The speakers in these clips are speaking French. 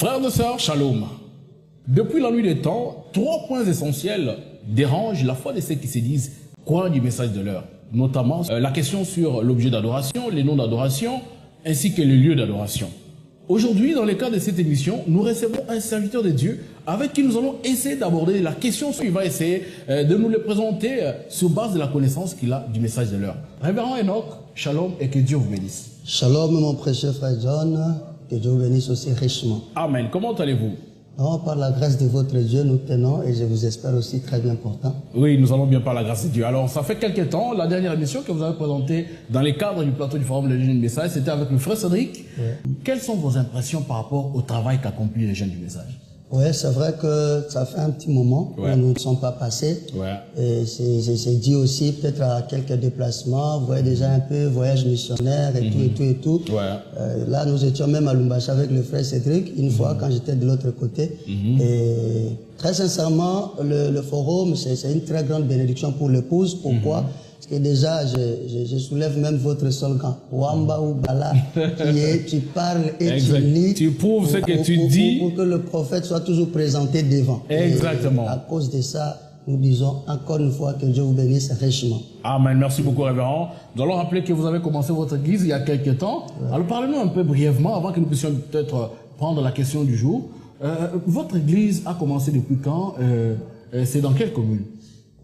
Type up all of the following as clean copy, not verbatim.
Frères et sœurs, shalom. Depuis la nuit des temps, 3 points essentiels dérangent la foi de ceux qui se disent croire du message de l'heure. Notamment la question sur l'objet d'adoration, les noms d'adoration, ainsi que les lieux d'adoration. Aujourd'hui, dans le cadre de cette émission, nous recevons un serviteur de Dieu avec qui nous allons essayer d'aborder la question. Il va essayer de nous le présenter sur base de la connaissance qu'il a du message de l'heure. Révérend Enoch, shalom et que Dieu vous bénisse. Shalom mon précieux frère John, que Dieu vous bénisse aussi richement. Amen. Comment allez-vous? Non, par la grâce de votre Dieu, nous tenons et je vous espère aussi très bien portant. Oui, nous allons bien par la grâce de Dieu. Alors, ça fait quelques temps, la dernière émission que vous avez présentée dans les cadres du plateau du Forum des Jeunes du Message, c'était avec le frère Cédric. Ouais. Quelles sont vos impressions par rapport au travail qu'accomplissent les Jeunes du Message? Oui, c'est vrai que ça fait un petit moment que nous ne sommes pas passés. Ouais. Et c'est dû aussi peut-être à quelques déplacements. Vous voyez déjà un peu voyage missionnaire et tout. Ouais. Là, nous étions même à Lumbashi avec le frère Cédric, une fois quand j'étais de l'autre côté. Et très sincèrement, le forum, c'est une très grande bénédiction pour l'épouse. Pourquoi? Parce que déjà, je soulève même votre slogan, Wamba ou Bala, qui est tu parles et tu lis. Tu prouves ce que tu dis. Pour que le prophète soit toujours présenté devant. Exactement. Et à cause de ça, nous disons encore une fois que Dieu vous bénisse richement. Amen. Merci beaucoup, révérend. Nous allons rappeler que vous avez commencé votre église il y a quelques temps. Ouais. Alors, parlez-nous un peu brièvement, avant que nous puissions peut-être prendre la question du jour. Votre église a commencé depuis quand? C'est dans quelle commune?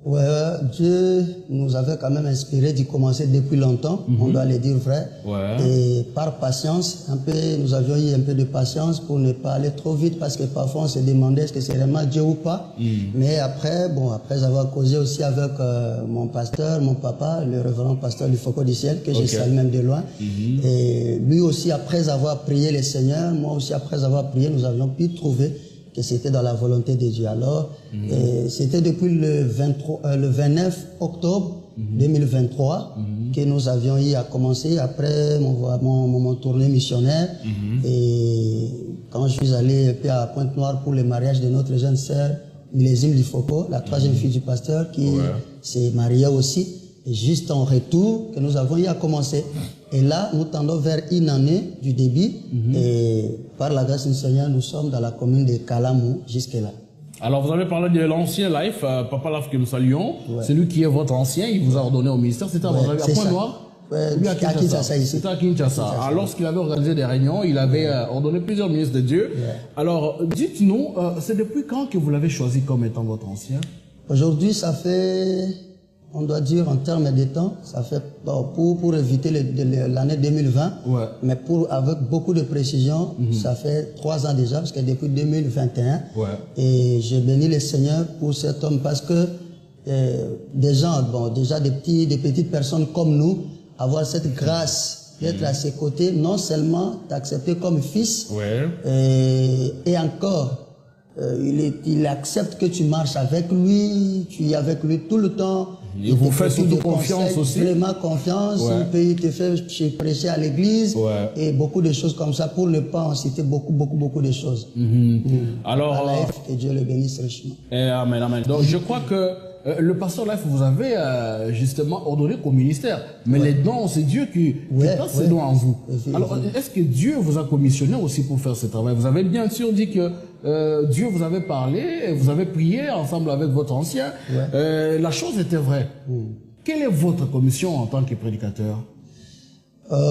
Ouais, Dieu nous avait quand même inspiré d'y commencer depuis longtemps, on doit le dire vrai. Ouais. Et par patience, nous avions eu un peu de patience pour ne pas aller trop vite parce que parfois on se demandait est-ce que c'est vraiment Dieu ou pas. Mais après, après avoir causé aussi avec mon pasteur, mon papa, le révérend pasteur du Faucon du Ciel, que je salue même de loin. Et lui aussi, après avoir prié le Seigneur, moi aussi après avoir prié, nous avions pu trouver que c'était dans la volonté de Dieu. Alors, c'était depuis le 29 octobre 2023 que nous avions eu à commencer après mon tournée missionnaire. Et quand je suis allé à Pointe-Noire pour le mariage de notre jeune sœur, Millésime Lifoko, la troisième fille du pasteur, qui s'est mariée aussi. Et juste en retour que nous avons eu à commencer. Et là, nous tendons vers une année du début. Et par la grâce du Seigneur, nous sommes dans la commune de Kalamou jusque-là. Alors, vous avez parlé de l'ancien Life, Papa Life que nous saluons. C'est lui qui est votre ancien, il vous a ordonné au ministère. C'était à Pointe-Noire? À Kinshasa ici. C'était à Kinshasa. Alors, lorsqu'il avait organisé des réunions, il avait ordonné plusieurs ministres de Dieu. Alors, dites-nous, c'est depuis quand que vous l'avez choisi comme étant votre ancien? Aujourd'hui, ça fait... On doit dire en termes de temps, ça fait pour éviter l'année 2020, mais avec beaucoup de précision, ça fait 3 ans déjà, parce que depuis 2021, et je bénis le Seigneur pour cet homme parce que des gens, déjà des petites personnes comme nous, avoir cette grâce d'être à ses côtés, non seulement t'accepter comme fils, et encore, il accepte que tu marches avec lui, tu es avec lui tout le temps. Il vous fait surtout confiance aussi. Vraiment confiance. Il te fait prêcher à l'église et beaucoup de choses comme ça pour ne pas en citer beaucoup de choses. Alors, que Dieu le bénisse richement. Amen, amen. Donc, je crois que le pasteur Life vous avez justement ordonné qu'au ministère, mais les dons, c'est Dieu qui passe ces dons en vous. Alors, est-ce que Dieu vous a commissionné aussi pour faire ce travail? Vous avez bien sûr dit que Dieu vous avait parlé, vous avez prié ensemble avec votre ancien. La chose était vraie. Quelle est votre commission en tant que prédicateur?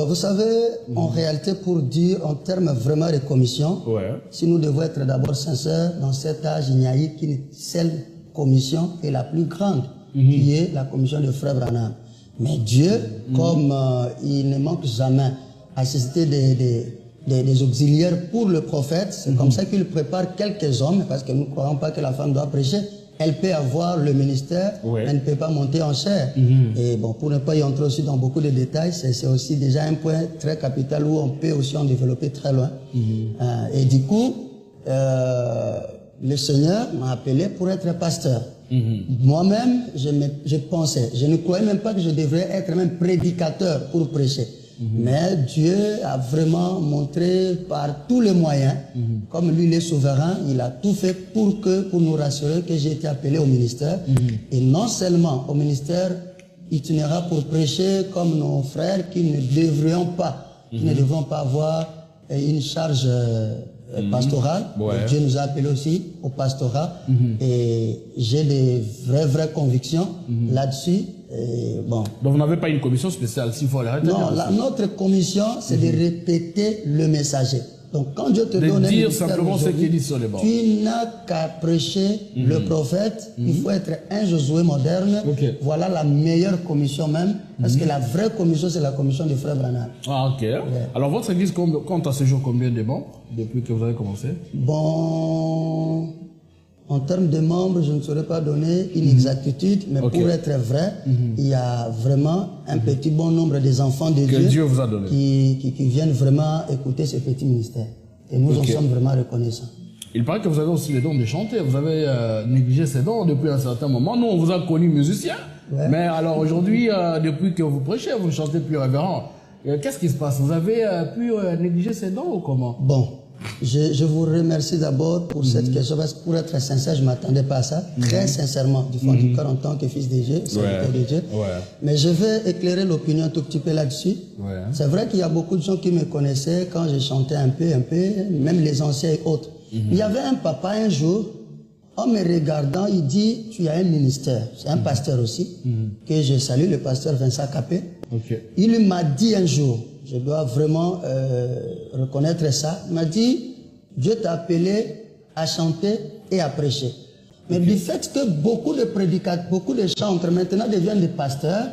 Vous savez, en réalité, pour dire en termes vraiment de commission, si nous devons être d'abord sincères, dans cet âge, il n'y a eu qu'une seule commission est la plus grande, qui est la commission de Frère Branham. Mais Dieu, comme il ne manque jamais à susciter des auxiliaires pour le prophète, c'est comme ça qu'il prépare quelques hommes, parce que nous ne croyons pas que la femme doit prêcher. Elle peut avoir le ministère, elle ne peut pas monter en chair. Et pour ne pas y entrer aussi dans beaucoup de détails, c'est aussi déjà un point très capital où on peut aussi en développer très loin. Et du coup, le Seigneur m'a appelé pour être pasteur. Moi-même, je pensais, je ne croyais même pas que je devrais être même prédicateur pour prêcher. Mais Dieu a vraiment montré par tous les moyens, comme lui il est souverain, il a tout fait pour nous rassurer que j'ai été appelé au ministère. Et non seulement au ministère itinéraire pour prêcher comme nos frères qui ne devrions pas, qui ne devront pas avoir une charge pastorale. Dieu nous a appelés aussi au pastorat. Et j'ai des vraies convictions là-dessus. Bon. Donc vous n'avez pas une commission spéciale, s'il faut l'arrêter? Non, notre commission, c'est de répéter le messager. Donc quand Dieu te donne un dire simplement ce qu'il dit sur les bords. Tu n'as qu'à prêcher le prophète. Il faut être un Josué moderne. Voilà la meilleure commission même. Parce que la vraie commission, c'est la commission du frère Branham. Ah, ok. Alors votre église compte à ce jour combien de membres depuis que vous avez commencé? Bon, en termes de membres, je ne saurais pas donner une exactitude, mais pour être vrai, il y a vraiment un petit bon nombre des enfants de Dieu vous a donné, qui viennent vraiment écouter ce petit ministère. Et nous en sommes vraiment reconnaissants. Il paraît que vous avez aussi le don de chanter. Vous avez négligé ces dons depuis un certain moment. Nous, on vous a connu musicien. Mais alors aujourd'hui, depuis que vous prêchez, vous ne chantez plus révérend. Qu'est-ce qui se passe? Vous avez pu négliger ces dons ou comment? Bon. Je vous remercie d'abord pour cette question, parce que pour être sincère, je ne m'attendais pas à ça, très sincèrement, du fond du cœur en tant que fils de Dieu, serviteur de Dieu. Mais je vais éclairer l'opinion un tout petit peu là-dessus. C'est vrai qu'il y a beaucoup de gens qui me connaissaient quand je chantais un peu, même les anciens et autres. Il y avait un papa un jour, en me regardant, il dit, tu as un ministère, c'est un pasteur aussi, que je salue, le pasteur Vincent Capé. Il m'a dit un jour, je dois vraiment reconnaître ça. Il m'a dit, Dieu t'a appelé à chanter et à prêcher. Mais du fait que beaucoup de prédicateurs, beaucoup de chantres maintenant deviennent des pasteurs,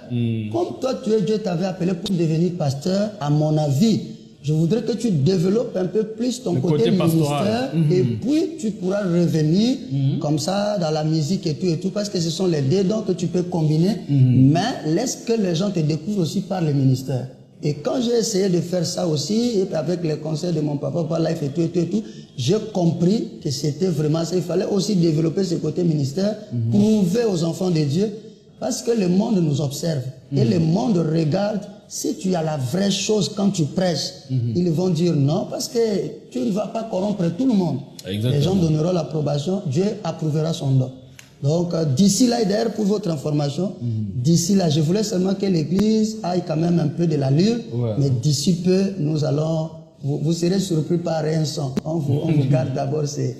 comme toi, Dieu t'avait appelé pour devenir pasteur, à mon avis, je voudrais que tu développes un peu plus ton côté ministère et puis tu pourras revenir comme ça dans la musique et tout, parce que ce sont les deux dons que tu peux combiner, mais laisse que les gens te découvrent aussi par le ministère. Et quand j'ai essayé de faire ça aussi, et avec les conseils de mon papa, par life et tout, j'ai compris que c'était vraiment ça. Il fallait aussi développer ce côté ministère, prouver aux enfants de Dieu, parce que le monde nous observe. Et le monde regarde, si tu as la vraie chose quand tu prêches, ils vont dire non, parce que tu ne vas pas corrompre tout le monde. Les gens donneront l'approbation, Dieu approuvera son don. Donc, d'ici là, et d'ailleurs, pour votre information, d'ici là, je voulais seulement que l'Église aille quand même un peu de l'allure, mais d'ici peu, nous allons, vous serez surpris par un son. On vous garde d'abord, c'est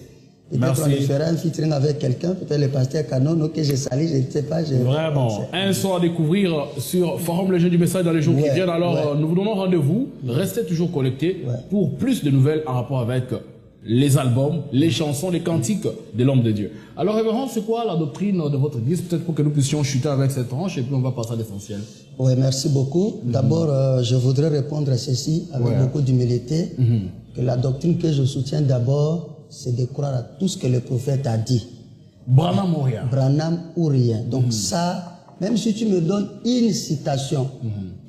peut-être on fera un featuring avec quelqu'un, peut-être le pasteur Canon, que j'ai sali, je ne sais pas. Vraiment, un son à découvrir sur Forum Les Jeunes du Message dans les jours qui viennent. Alors, nous vous donnons rendez-vous, restez toujours connectés pour plus de nouvelles en rapport avec les albums, les chansons, les cantiques de l'homme de Dieu. Alors, révérend, c'est quoi la doctrine de votre église? Peut-être pour que nous puissions chuter avec cette tranche et puis on va passer à l'essentiel. Oui, merci beaucoup. D'abord, je voudrais répondre à ceci avec beaucoup d'humilité. Que la doctrine que je soutiens d'abord, c'est de croire à tout ce que le prophète a dit. Branham ou rien. Branham ou rien. Donc ça, même si tu me donnes une citation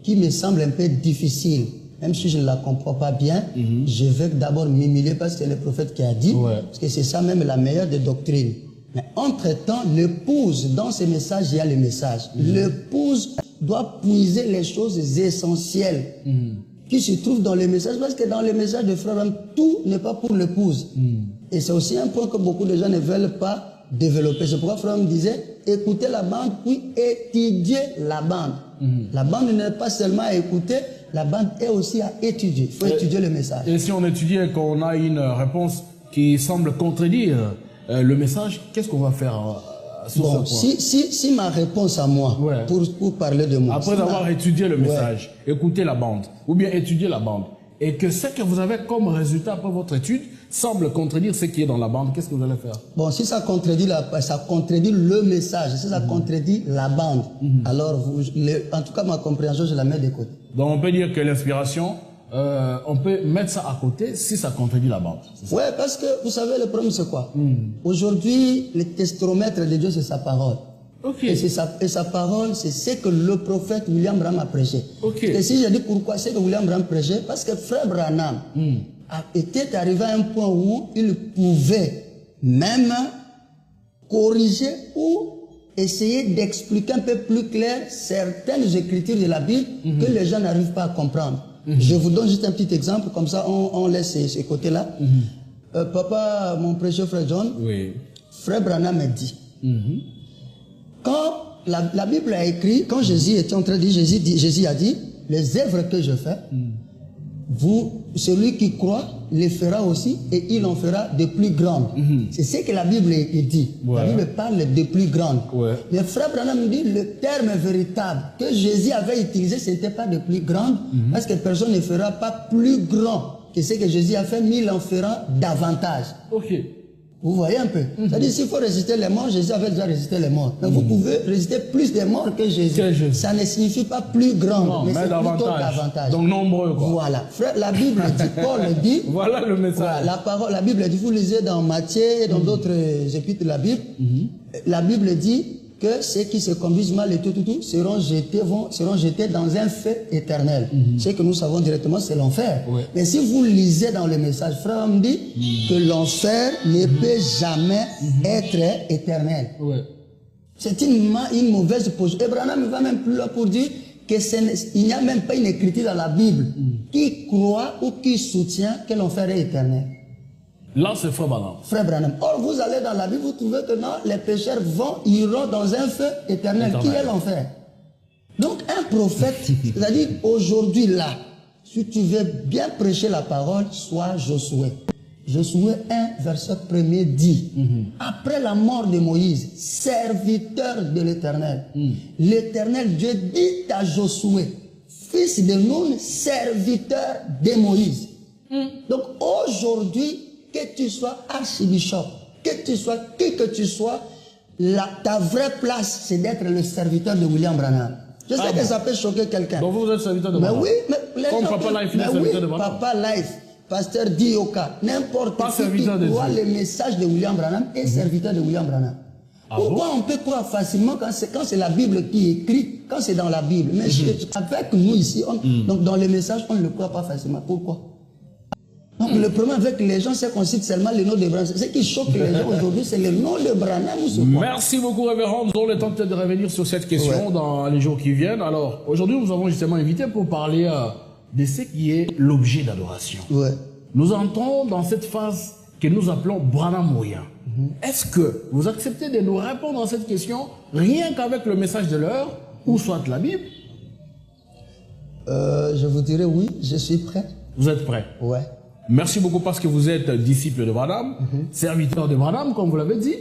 qui me semble un peu difficile, même si je ne la comprends pas bien, je vais d'abord m'humilier parce que c'est le prophète qui a dit, parce que c'est ça même la meilleure des doctrines. Mais entre-temps, l'épouse, dans ces messages, il y a le message. L'épouse doit puiser les choses essentielles qui se trouvent dans les messages, parce que dans les messages de Frère, tout n'est pas pour l'épouse. Et c'est aussi un point que beaucoup de gens ne veulent pas développer. C'est pourquoi Frère me disait, écoutez la bande, puis étudier la bande. La bande n'est pas seulement à écouter, la bande est aussi à étudier. Il faut étudier le message. Et si on étudie et qu'on a une réponse qui semble contredire le message, qu'est-ce qu'on va faire sur ce point? Si ma réponse à moi, pour parler de moi... Après avoir étudié le message, écouté la bande, ou bien étudié la bande, et que ce que vous avez comme résultat après votre étude semble contredire ce qui est dans la bande, qu'est-ce que vous allez faire? Bon, si ça contredit le message, si ça contredit la bande, alors en tout cas ma compréhension, je la mets de côté. Donc on peut dire que l'inspiration, on peut mettre ça à côté si ça contredit la bande. Oui, parce que vous savez le problème c'est quoi? Aujourd'hui, le testromètre de Dieu c'est sa parole. Et sa parole, c'est ce que le prophète William Branham a prêché. Et si je dis pourquoi c'est que William Branham prêchait, parce que Frère Branham était arrivé à un point où il pouvait même corriger ou essayer d'expliquer un peu plus clair certaines écritures de la Bible que les gens n'arrivent pas à comprendre. Je vous donne juste un petit exemple, comme ça on laisse ces côtés-là. Papa, mon précieux frère John, Frère Branham a dit, quand la Bible a écrit, quand Jésus était en train de dire, Jésus a dit, les œuvres que je fais, celui qui croit les fera aussi et il en fera de plus grandes. C'est ce que la Bible dit. La Bible parle de plus grandes. Mais frère Branham dit le terme véritable que Jésus avait utilisé, ce n'était pas de plus grandes, parce que personne ne fera pas plus grand que ce que Jésus a fait, mais il en fera davantage. Vous voyez un peu. C'est-à-dire, s'il faut résister les morts, Jésus avait déjà résisté les morts. Mais vous pouvez résister plus des morts que Jésus. Ça ne signifie pas plus grand, mais c'est plutôt davantage. Donc nombreux, quoi. Voilà. Frère, la Bible dit, Paul dit. Voilà le message. Voilà, la Bible dit, vous lisez dans Matthieu et dans d'autres épîtres de la Bible. La Bible dit que ceux qui se conduisent mal et tout, seront jetés dans un feu éternel. Ce que nous savons directement, c'est l'enfer. Mais si vous lisez dans le message, frère, on dit que l'enfer ne peut jamais être éternel. C'est une mauvaise position. Abraham va même plus loin pour dire qu'il n'y a même pas une écriture dans la Bible qui croit ou qui soutient que l'enfer est éternel. Là, c'est Frère Branham. Frère Branham. Or, vous allez dans la Bible, vous trouvez que non, les pécheurs iront dans un feu éternel. Qui est l'enfer? Donc, un prophète, c'est-à-dire aujourd'hui là, si tu veux bien prêcher la parole, sois Josué. Josué 1, verset 1er dit, après la mort de Moïse, serviteur de l'Éternel, l'Éternel Dieu dit à Josué, fils de Nun, serviteur de Moïse. Donc, aujourd'hui, que tu sois archibishop, que tu sois qui que tu sois, ta vraie place, c'est d'être le serviteur de William Branham. Je sais que ça peut choquer quelqu'un. Donc vous êtes serviteur de Branham. Mais oui, mais comme Papa Life, il est serviteur de Branham. Papa Life, Pasteur Dioka, n'importe qui croit le message de William Branham est serviteur de William Branham. Pourquoi on peut croire facilement quand c'est la Bible qui écrit, quand c'est dans la Bible? Mais avec nous ici, donc dans les messages, on ne le croit pas facilement. Pourquoi? Donc le problème avec les gens, c'est qu'on cite seulement le nom de Branham. Ce qui choque les gens aujourd'hui, c'est le nom de Branham ou ce quoi? Merci beaucoup, révérend. Nous aurons le temps peut-être de revenir sur cette question dans les jours qui viennent. Alors, aujourd'hui, nous avons justement invité pour parler de ce qui est l'objet d'adoration. Nous entrons dans cette phase que nous appelons Branham moyen. Est-ce que vous acceptez de nous répondre à cette question rien qu'avec le message de l'heure ou soit la Bible? Je vous dirais oui, je suis prêt. Vous êtes prêt? Merci beaucoup parce que vous êtes disciple de Branham, serviteur de Branham, comme vous l'avez dit.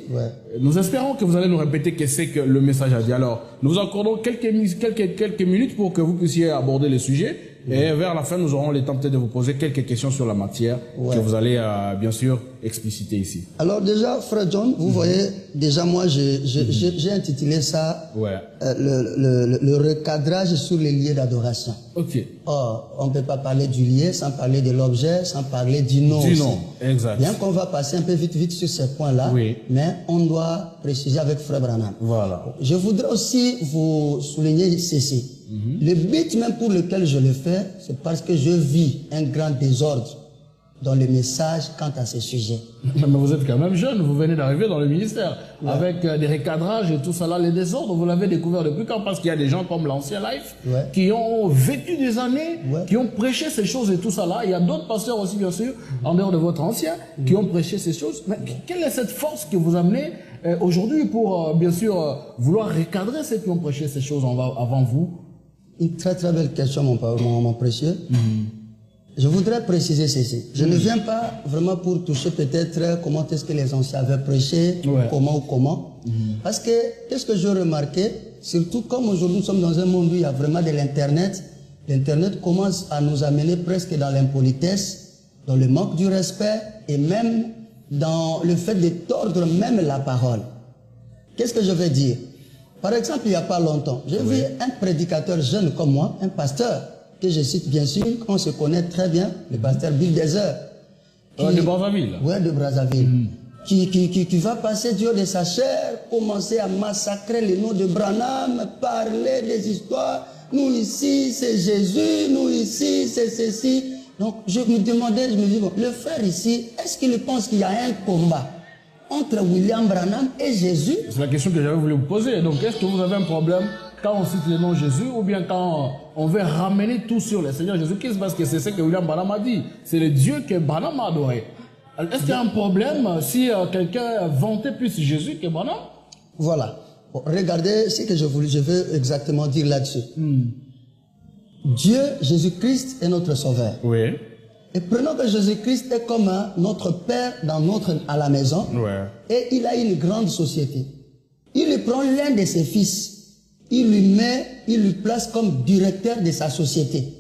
Nous espérons que vous allez nous répéter ce que c'est que le message a dit. Alors, nous vous accordons quelques minutes pour que vous puissiez aborder le sujet. Et vers la fin, nous aurons le temps peut-être de vous poser quelques questions sur la matière que vous allez bien sûr expliciter ici. Alors déjà, Frère John, vous voyez, déjà moi j'ai intitulé ça le recadrage sur les lieux d'adoration. Or, on ne peut pas parler du lieu sans parler de l'objet, sans parler du nom. Du nom, exact. Bien qu'on va passer un peu vite sur ces points-là, mais on doit préciser avec Frère Branham. Je voudrais aussi vous souligner ceci. Le but même pour lequel je le fais, c'est parce que je vis un grand désordre dans le message quant à ce sujet. Mais vous êtes quand même jeune, vous venez d'arriver dans le ministère, avec des recadrages et tout ça là, les désordres, vous l'avez découvert depuis quand? Parce qu'il y a des gens comme l'Ancien Life, qui ont vécu des années, qui ont prêché ces choses et tout ça là. Il y a d'autres pasteurs aussi, bien sûr, en dehors de votre ancien, qui ont prêché ces choses. Mais quelle est cette force que vous amenez aujourd'hui pour, bien sûr, vouloir recadrer ceux qui ont prêché ces choses avant vous? Une très très belle question, mon précieux. Je voudrais préciser ceci. Je ne viens pas vraiment pour toucher peut-être comment est-ce que les anciens avaient prêché, comment. Parce que, qu'est-ce que j'ai remarqué, surtout comme aujourd'hui nous sommes dans un monde où il y a vraiment de l'Internet, l'Internet commence à nous amener presque dans l'impolitesse, dans le manque du respect et même dans le fait de tordre même la parole. Qu'est-ce que je veux dire? Par exemple, il n'y a pas longtemps, j'ai vu un prédicateur jeune comme moi, un pasteur, que je cite bien sûr, qu'on se connaît très bien, le pasteur Bill Dezer. De Brazzaville. Oui, de Brazzaville. Qui va passer du haut de sa chair, commencer à massacrer le nom de Branham, parler des histoires. Nous ici, c'est Jésus, nous ici, c'est ceci. Donc je me demandais, je me dis, bon, le frère ici, est-ce qu'il pense qu'il y a un combat entre William Branham et Jésus? C'est la question que j'avais voulu vous poser. Donc, est-ce que vous avez un problème quand on cite le nom Jésus ou bien quand on veut ramener tout sur le Seigneur Jésus-Christ? Parce que c'est ce que William Branham a dit. C'est le Dieu que Branham a adoré. Est-ce qu'il y a un problème si quelqu'un vantait plus Jésus que Branham? Voilà. Bon, regardez ce que je veux exactement dire là-dessus. Dieu, Jésus-Christ est notre sauveur. Oui. Et prenons que Jésus-Christ est comme notre père à la maison. Ouais. Et il a une grande société. Il lui prend l'un de ses fils. Il lui place comme directeur de sa société.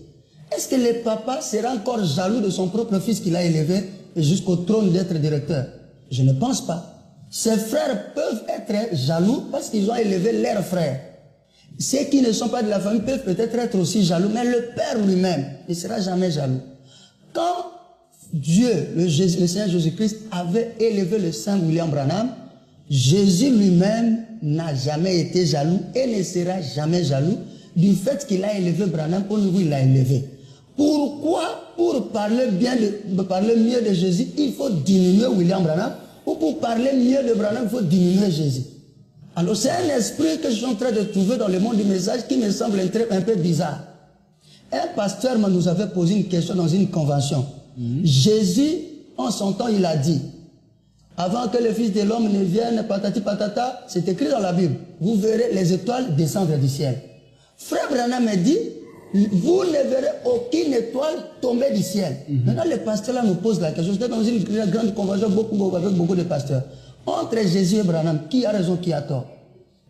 Est-ce que le papa sera encore jaloux de son propre fils qu'il a élevé jusqu'au trône d'être directeur? Je ne pense pas. Ses frères peuvent être jaloux parce qu'ils ont élevé leurs frères. Ceux qui ne sont pas de la famille peuvent peut-être être aussi jaloux, mais le père lui-même ne sera jamais jaloux. Quand Dieu, le Seigneur Jésus-Christ, avait élevé le Saint William Branham, Jésus lui-même n'a jamais été jaloux et ne sera jamais jaloux du fait qu'il a élevé Branham au niveau où il l'a élevé. Pourquoi, pour parler mieux de Jésus, il faut diminuer William Branham, ou pour parler mieux de Branham, il faut diminuer Jésus? Alors c'est un esprit que je suis en train de trouver dans le monde du message qui me semble un peu bizarre. Un pasteur nous avait posé une question dans une convention. Jésus, en son temps, il a dit, avant que le Fils de l'homme ne vienne, patati patata, c'est écrit dans la Bible, vous verrez les étoiles descendre du ciel. Frère Branham a dit, vous ne verrez aucune étoile tomber du ciel. Maintenant, le pasteur là nous pose la question. J'étais dans une grande convention avec beaucoup de pasteurs. Entre Jésus et Branham, qui a raison, qui a tort?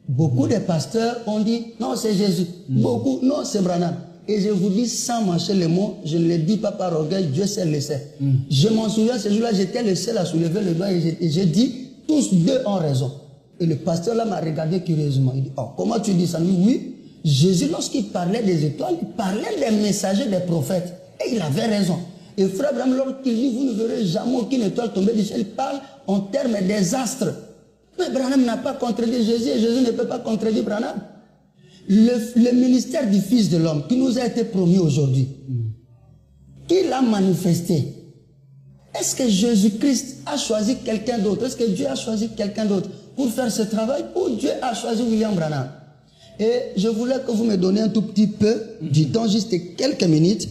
Beaucoup de pasteurs ont dit, non, c'est Jésus. Beaucoup, non, c'est Branham. Et je vous dis sans mâcher les mots, je ne le dis pas par orgueil, Dieu seul le sait. Je m'en souviens, ce jour-là, j'étais le seul à soulever le doigt et j'ai dit, tous deux ont raison. Et le pasteur là m'a regardé curieusement. Il dit, oh, comment tu dis ça? Oui, Jésus, lorsqu'il parlait des étoiles, il parlait des messagers, des prophètes. Et il avait raison. Et frère Branham, lorsqu'il dit, vous ne verrez jamais aucune étoile tomber du ciel, il parle en termes des astres. Mais Branham n'a pas contredit Jésus et Jésus ne peut pas contredire Branham. Le ministère du Fils de l'homme qui nous a été promis aujourd'hui, qui l'a manifesté, est-ce que Jésus-Christ a choisi quelqu'un d'autre? Est-ce que Dieu a choisi quelqu'un d'autre pour faire ce travail? Ou Dieu a choisi William Branham? Et je voulais que vous me donniez un tout petit peu du temps, juste quelques minutes.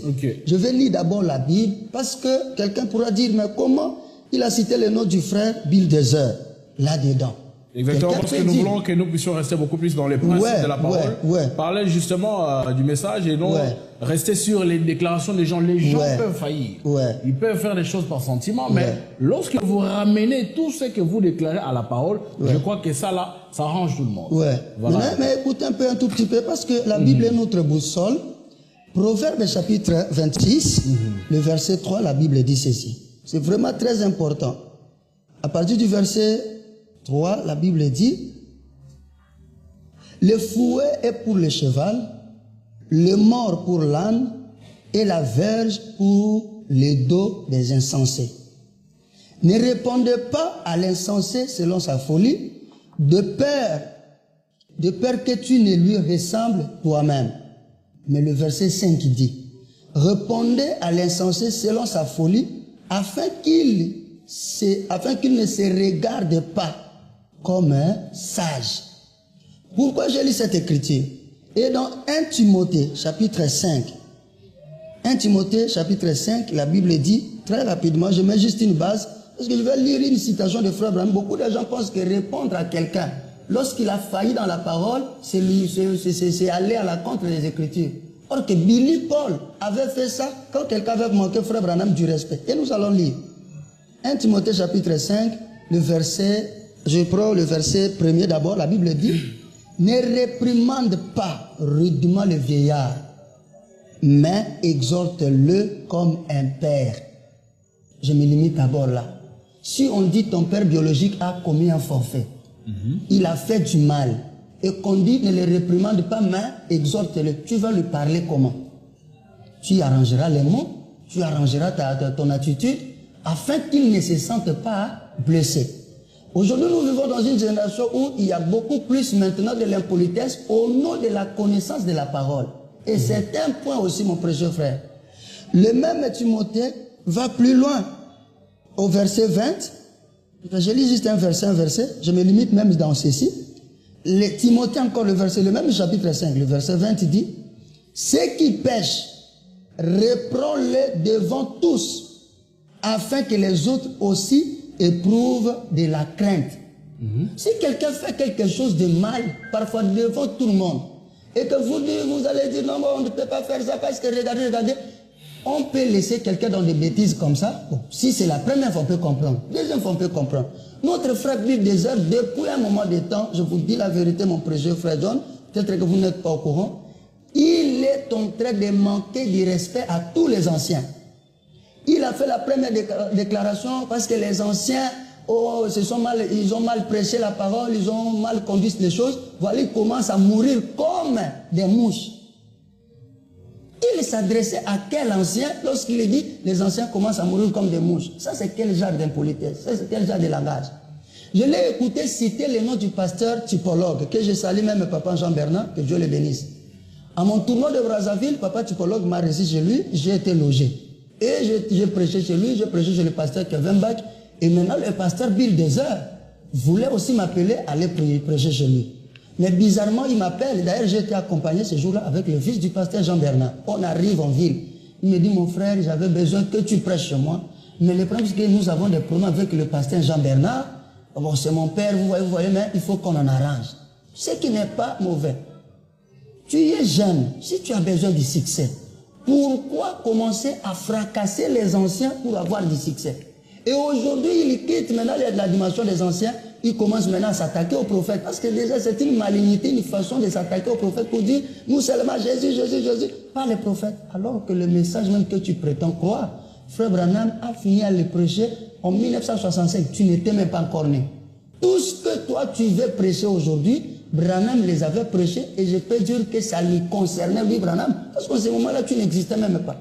Je vais lire d'abord la Bible, parce que quelqu'un pourra dire, mais comment il a cité le nom du frère Bill Dezer là-dedans? Exactement, parce que nous voulons que nous puissions rester beaucoup plus dans les principes de la parole, parler justement du message et non rester sur les déclarations des gens. Les gens peuvent faillir, ils peuvent faire des choses par sentiment, mais lorsque vous ramenez tout ce que vous déclarez à la parole, je crois que ça là, ça arrange tout le monde. Voilà. Mais écoutez un tout petit peu, parce que la Bible est notre boussole. Proverbe chapitre 26, le verset 3, la Bible dit ceci. C'est vraiment très important. À partir du verset 3, la Bible dit, le fouet est pour le cheval, le mors pour l'âne et la verge pour le dos des insensés. Ne répondez pas à l'insensé selon sa folie, de peur que tu ne lui ressembles toi-même. Mais le verset 5 dit, répondez à l'insensé selon sa folie, afin qu'il ne se regarde pas comme un sage. Pourquoi j'ai lu cette écriture? Et dans 1 Timothée chapitre 5, 1 Timothée chapitre 5, la Bible dit, très rapidement, je mets juste une base, parce que je vais lire une citation de Frère Branham. Beaucoup de gens pensent que répondre à quelqu'un, lorsqu'il a failli dans la parole, c'est aller à la contre des Écritures. Or que Billy Paul avait fait ça quand quelqu'un avait manqué Frère Branham du respect. Et nous allons lire 1 Timothée chapitre 5, le verset, je prends le verset premier d'abord, la Bible dit, ne réprimande pas rudement le vieillard, mais exhorte-le comme un père. Je me limite d'abord là. Si on dit ton père biologique a commis un forfait, il a fait du mal, et qu'on dit ne le réprimande pas, mais exhorte-le, tu vas lui parler comment? Tu arrangeras les mots, tu arrangeras ton attitude, afin qu'il ne se sente pas blessé. Aujourd'hui, nous vivons dans une génération où il y a beaucoup plus maintenant de l'impolitesse au nom de la connaissance de la parole. Et c'est un point aussi, mon précieux frère. Le même Timothée va plus loin. Au verset 20, je lis juste un verset, je me limite même dans ceci. Timothée encore le verset, le même chapitre 5, le verset 20 dit, ceux qui pêchent, reprends-les devant tous, afin que les autres aussi éprouvent de la crainte. Si quelqu'un fait quelque chose de mal, parfois devant tout le monde, et que vous allez dire non, on ne peut pas faire ça parce que regardez, on peut laisser quelqu'un dans des bêtises comme ça. Bon, si c'est la première fois, on peut comprendre. Deuxième fois, on peut comprendre. Notre frère Bill Désert, depuis un moment de temps, je vous dis la vérité, mon précieux frère John, peut-être que vous n'êtes pas au courant, il est en train de manquer du respect à tous les anciens. Il a fait la première déclaration parce que les anciens, ils ont mal prêché la parole, ils ont mal conduit les choses. Voilà, ils commencent à mourir comme des mouches. Il s'adressait à quel ancien lorsqu'il dit les anciens commencent à mourir comme des mouches? Ça, c'est quel genre d'impolitesse? Ça, c'est quel genre de langage? Je l'ai écouté citer le nom du pasteur typologue, que je salue même papa Jean-Bernard, que Dieu le bénisse. À mon tournoi de Brazzaville, papa typologue m'a reçu chez lui, j'ai été logé. Et j'ai prêché chez lui, j'ai prêché chez le pasteur Kevin Bach. Et maintenant, le pasteur Bill Désert voulait aussi m'appeler à aller prêcher chez lui. Mais bizarrement, il m'appelle. D'ailleurs, j'ai été accompagné ce jour-là avec le fils du pasteur Jean-Bernard. On arrive en ville. Il me dit, mon frère, j'avais besoin que tu prêches chez moi. Mais le problème, c'est que nous avons des problèmes avec le pasteur Jean-Bernard. Bon, c'est mon père, vous voyez, mais il faut qu'on en arrange. Ce qui n'est pas mauvais. Tu es jeune. Si tu as besoin du succès, pourquoi commencer à fracasser les anciens pour avoir du succès? Et aujourd'hui, il quitte maintenant la dimension des anciens. Il commence maintenant à s'attaquer au prophète. Parce que déjà, c'est une malignité, une façon de s'attaquer au prophète pour dire, nous seulement Jésus, pas les prophètes. Alors que le message même que tu prétends croire, frère Branham a fini à le prêcher en 1965. Tu n'étais même pas encore né. Tout ce que toi, tu veux prêcher aujourd'hui, Branham les avait prêchés et je peux dire que ça lui concernait, lui, Branham. Parce qu'en ce moment-là, tu n'existais même pas.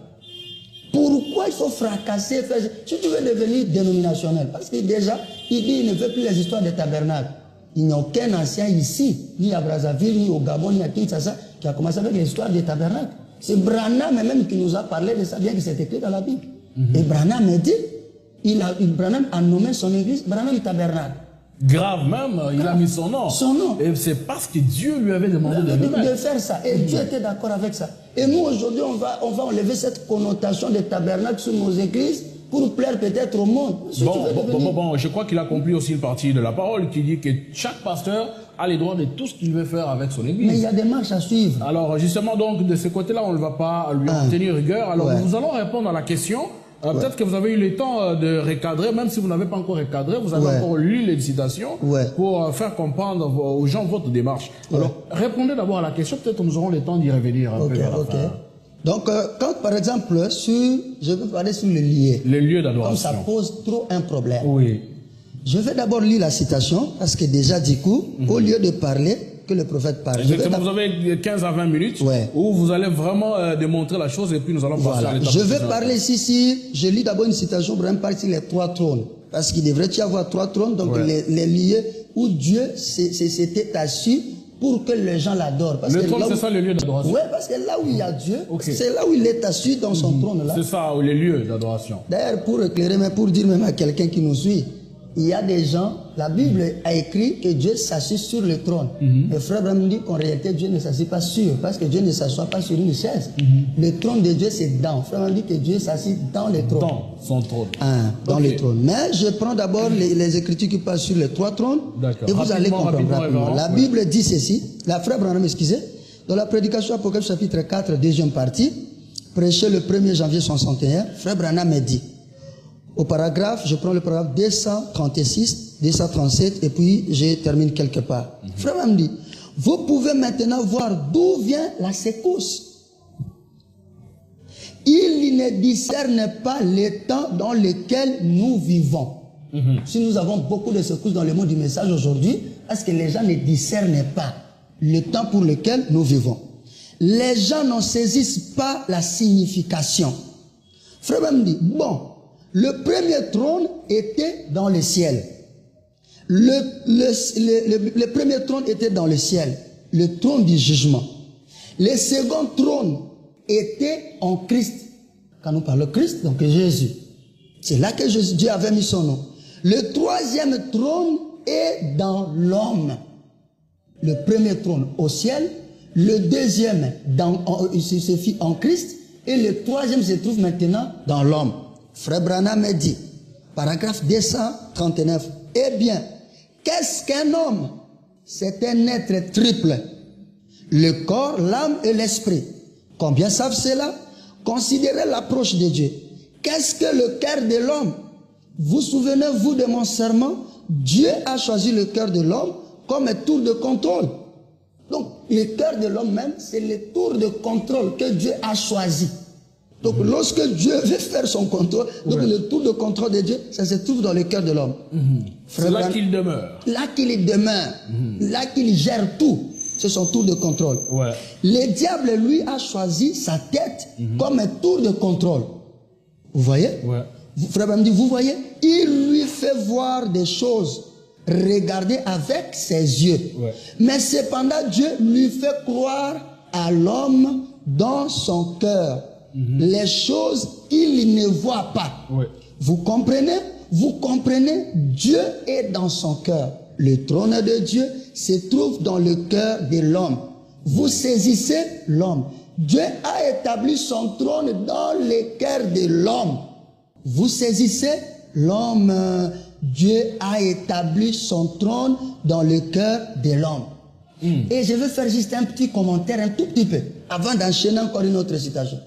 Pourquoi il faut fracasser, si tu veux devenir dénominationnel? Parce que déjà, il dit qu'il ne veut plus les histoires de tabernacle. Il n'y a aucun ancien ici, ni à Brazzaville, ni au Gabon, ni à Kinshasa, qui a commencé avec les histoires de tabernacle. C'est Branham même qui nous a parlé de ça, bien que c'est écrit dans la Bible. Et Branham a dit, Branham a nommé son église Branham Tabernacle. Grave même, il a mis son nom. Son nom. Et c'est parce que Dieu lui avait demandé de faire ça. Et Dieu était d'accord avec ça. Et nous, aujourd'hui, on va enlever cette connotation de tabernacle sur nos églises pour plaire peut-être au monde. Bon, je crois qu'il a compris aussi une partie de la parole qui dit que chaque pasteur a les droits de tout ce qu'il veut faire avec son église. Mais il y a des marches à suivre. Alors, justement, donc, de ce côté-là, on ne va pas lui en tenir rigueur. Alors, nous allons répondre à la question. Peut-être que vous avez eu le temps de recadrer, même si vous n'avez pas encore recadré, vous avez encore lu les citations pour faire comprendre aux gens votre démarche. Alors, répondez d'abord à la question, peut-être nous aurons le temps d'y revenir un peu vers la fin. Donc, quand par exemple, je veux parler sur les lieux. Les lieux d'adoration. Comme ça pose trop un problème. Oui. Je vais d'abord lire la citation, parce que déjà du coup, au lieu de parler, que le prophète parle. Exactement, vous avez 15 à 20 minutes où vous allez vraiment démontrer la chose et puis nous allons passer à l'étape. Je vais parler ici, je lis d'abord une citation pour parler sur les 3 trônes. Parce qu'il devrait y avoir 3 trônes, donc les lieux où Dieu s'était assis pour que les gens l'adorent. Le trône, c'est ça le lieu d'adoration? Oui, parce que là où il y a Dieu, c'est là où il est assis dans son trône. C'est ça, les lieux d'adoration. D'ailleurs, pour éclairer, mais pour dire même à quelqu'un qui nous suit, il y a des gens, la Bible a écrit que Dieu s'assit sur le trône. Le frère Branham dit qu'en réalité Dieu ne s'assit pas sur, parce que Dieu ne s'assoit pas sur une chaise. Le trône de Dieu c'est dans. Le frère Branham dit que Dieu s'assit dans le trône. Dans son trône. Dans le trône. Mais je prends d'abord les écritures qui passent sur les 3 trônes. Et vous allez comprendre rapidement. La Bible dit ceci, la frère Branham, excusez, dans la prédication Apocalypse chapitre 4, deuxième partie, prêché le 1er janvier 61, frère Branham a dit, au paragraphe, je prends le paragraphe 236, 237, et puis je termine quelque part. Frère Branham dit, vous pouvez maintenant voir d'où vient la secousse. Il ne discerne pas le temps dans lequel nous vivons. Si nous avons beaucoup de secousses dans le monde du message aujourd'hui, parce que les gens ne discernent pas le temps pour lequel nous vivons. Les gens n'en saisissent pas la signification. Frère Branham dit, bon, le premier trône était dans le ciel. Le premier trône était dans le ciel, le trône du jugement. Le second trône était en Christ. Quand nous parlons de Christ, donc Jésus. C'est là que Dieu avait mis son nom. Le troisième trône est dans l'homme. Le premier trône au ciel, le deuxième se fit en Christ, et le troisième se trouve maintenant dans l'homme. Frère Branham a dit, paragraphe 239, eh bien, qu'est-ce qu'un homme? C'est un être triple. le corps, l'âme et l'esprit. Combien savent cela? Considérez l'approche de Dieu. Qu'est-ce que le cœur de l'homme? Vous souvenez-vous de mon serment? Dieu a choisi le cœur de l'homme comme un tour de contrôle. Donc, le cœur de l'homme même, c'est le tour de contrôle que Dieu a choisi. Donc, lorsque Dieu veut faire son contrôle, donc le tour de contrôle de Dieu, ça se trouve dans le cœur de l'homme. C'est là qu'il demeure. Là qu'il demeure. Là qu'il gère tout. C'est son tour de contrôle. Le diable, lui, a choisi sa tête comme un tour de contrôle. Vous voyez? Frère Branham dit, vous voyez? Il lui fait voir des choses. Regardez avec ses yeux. Mais cependant, Dieu lui fait croire à l'homme dans son cœur les choses qu'il ne voit pas. Vous comprenez? Vous comprenez? Dieu est dans son cœur. Le trône de Dieu se trouve dans le cœur de l'homme. Vous saisissez l'homme. Dieu a établi son trône dans le cœur de l'homme. Vous saisissez l'homme. Dieu a établi son trône dans le cœur de l'homme. Et je vais faire juste un petit commentaire, un tout petit peu, avant d'enchaîner encore une autre citation.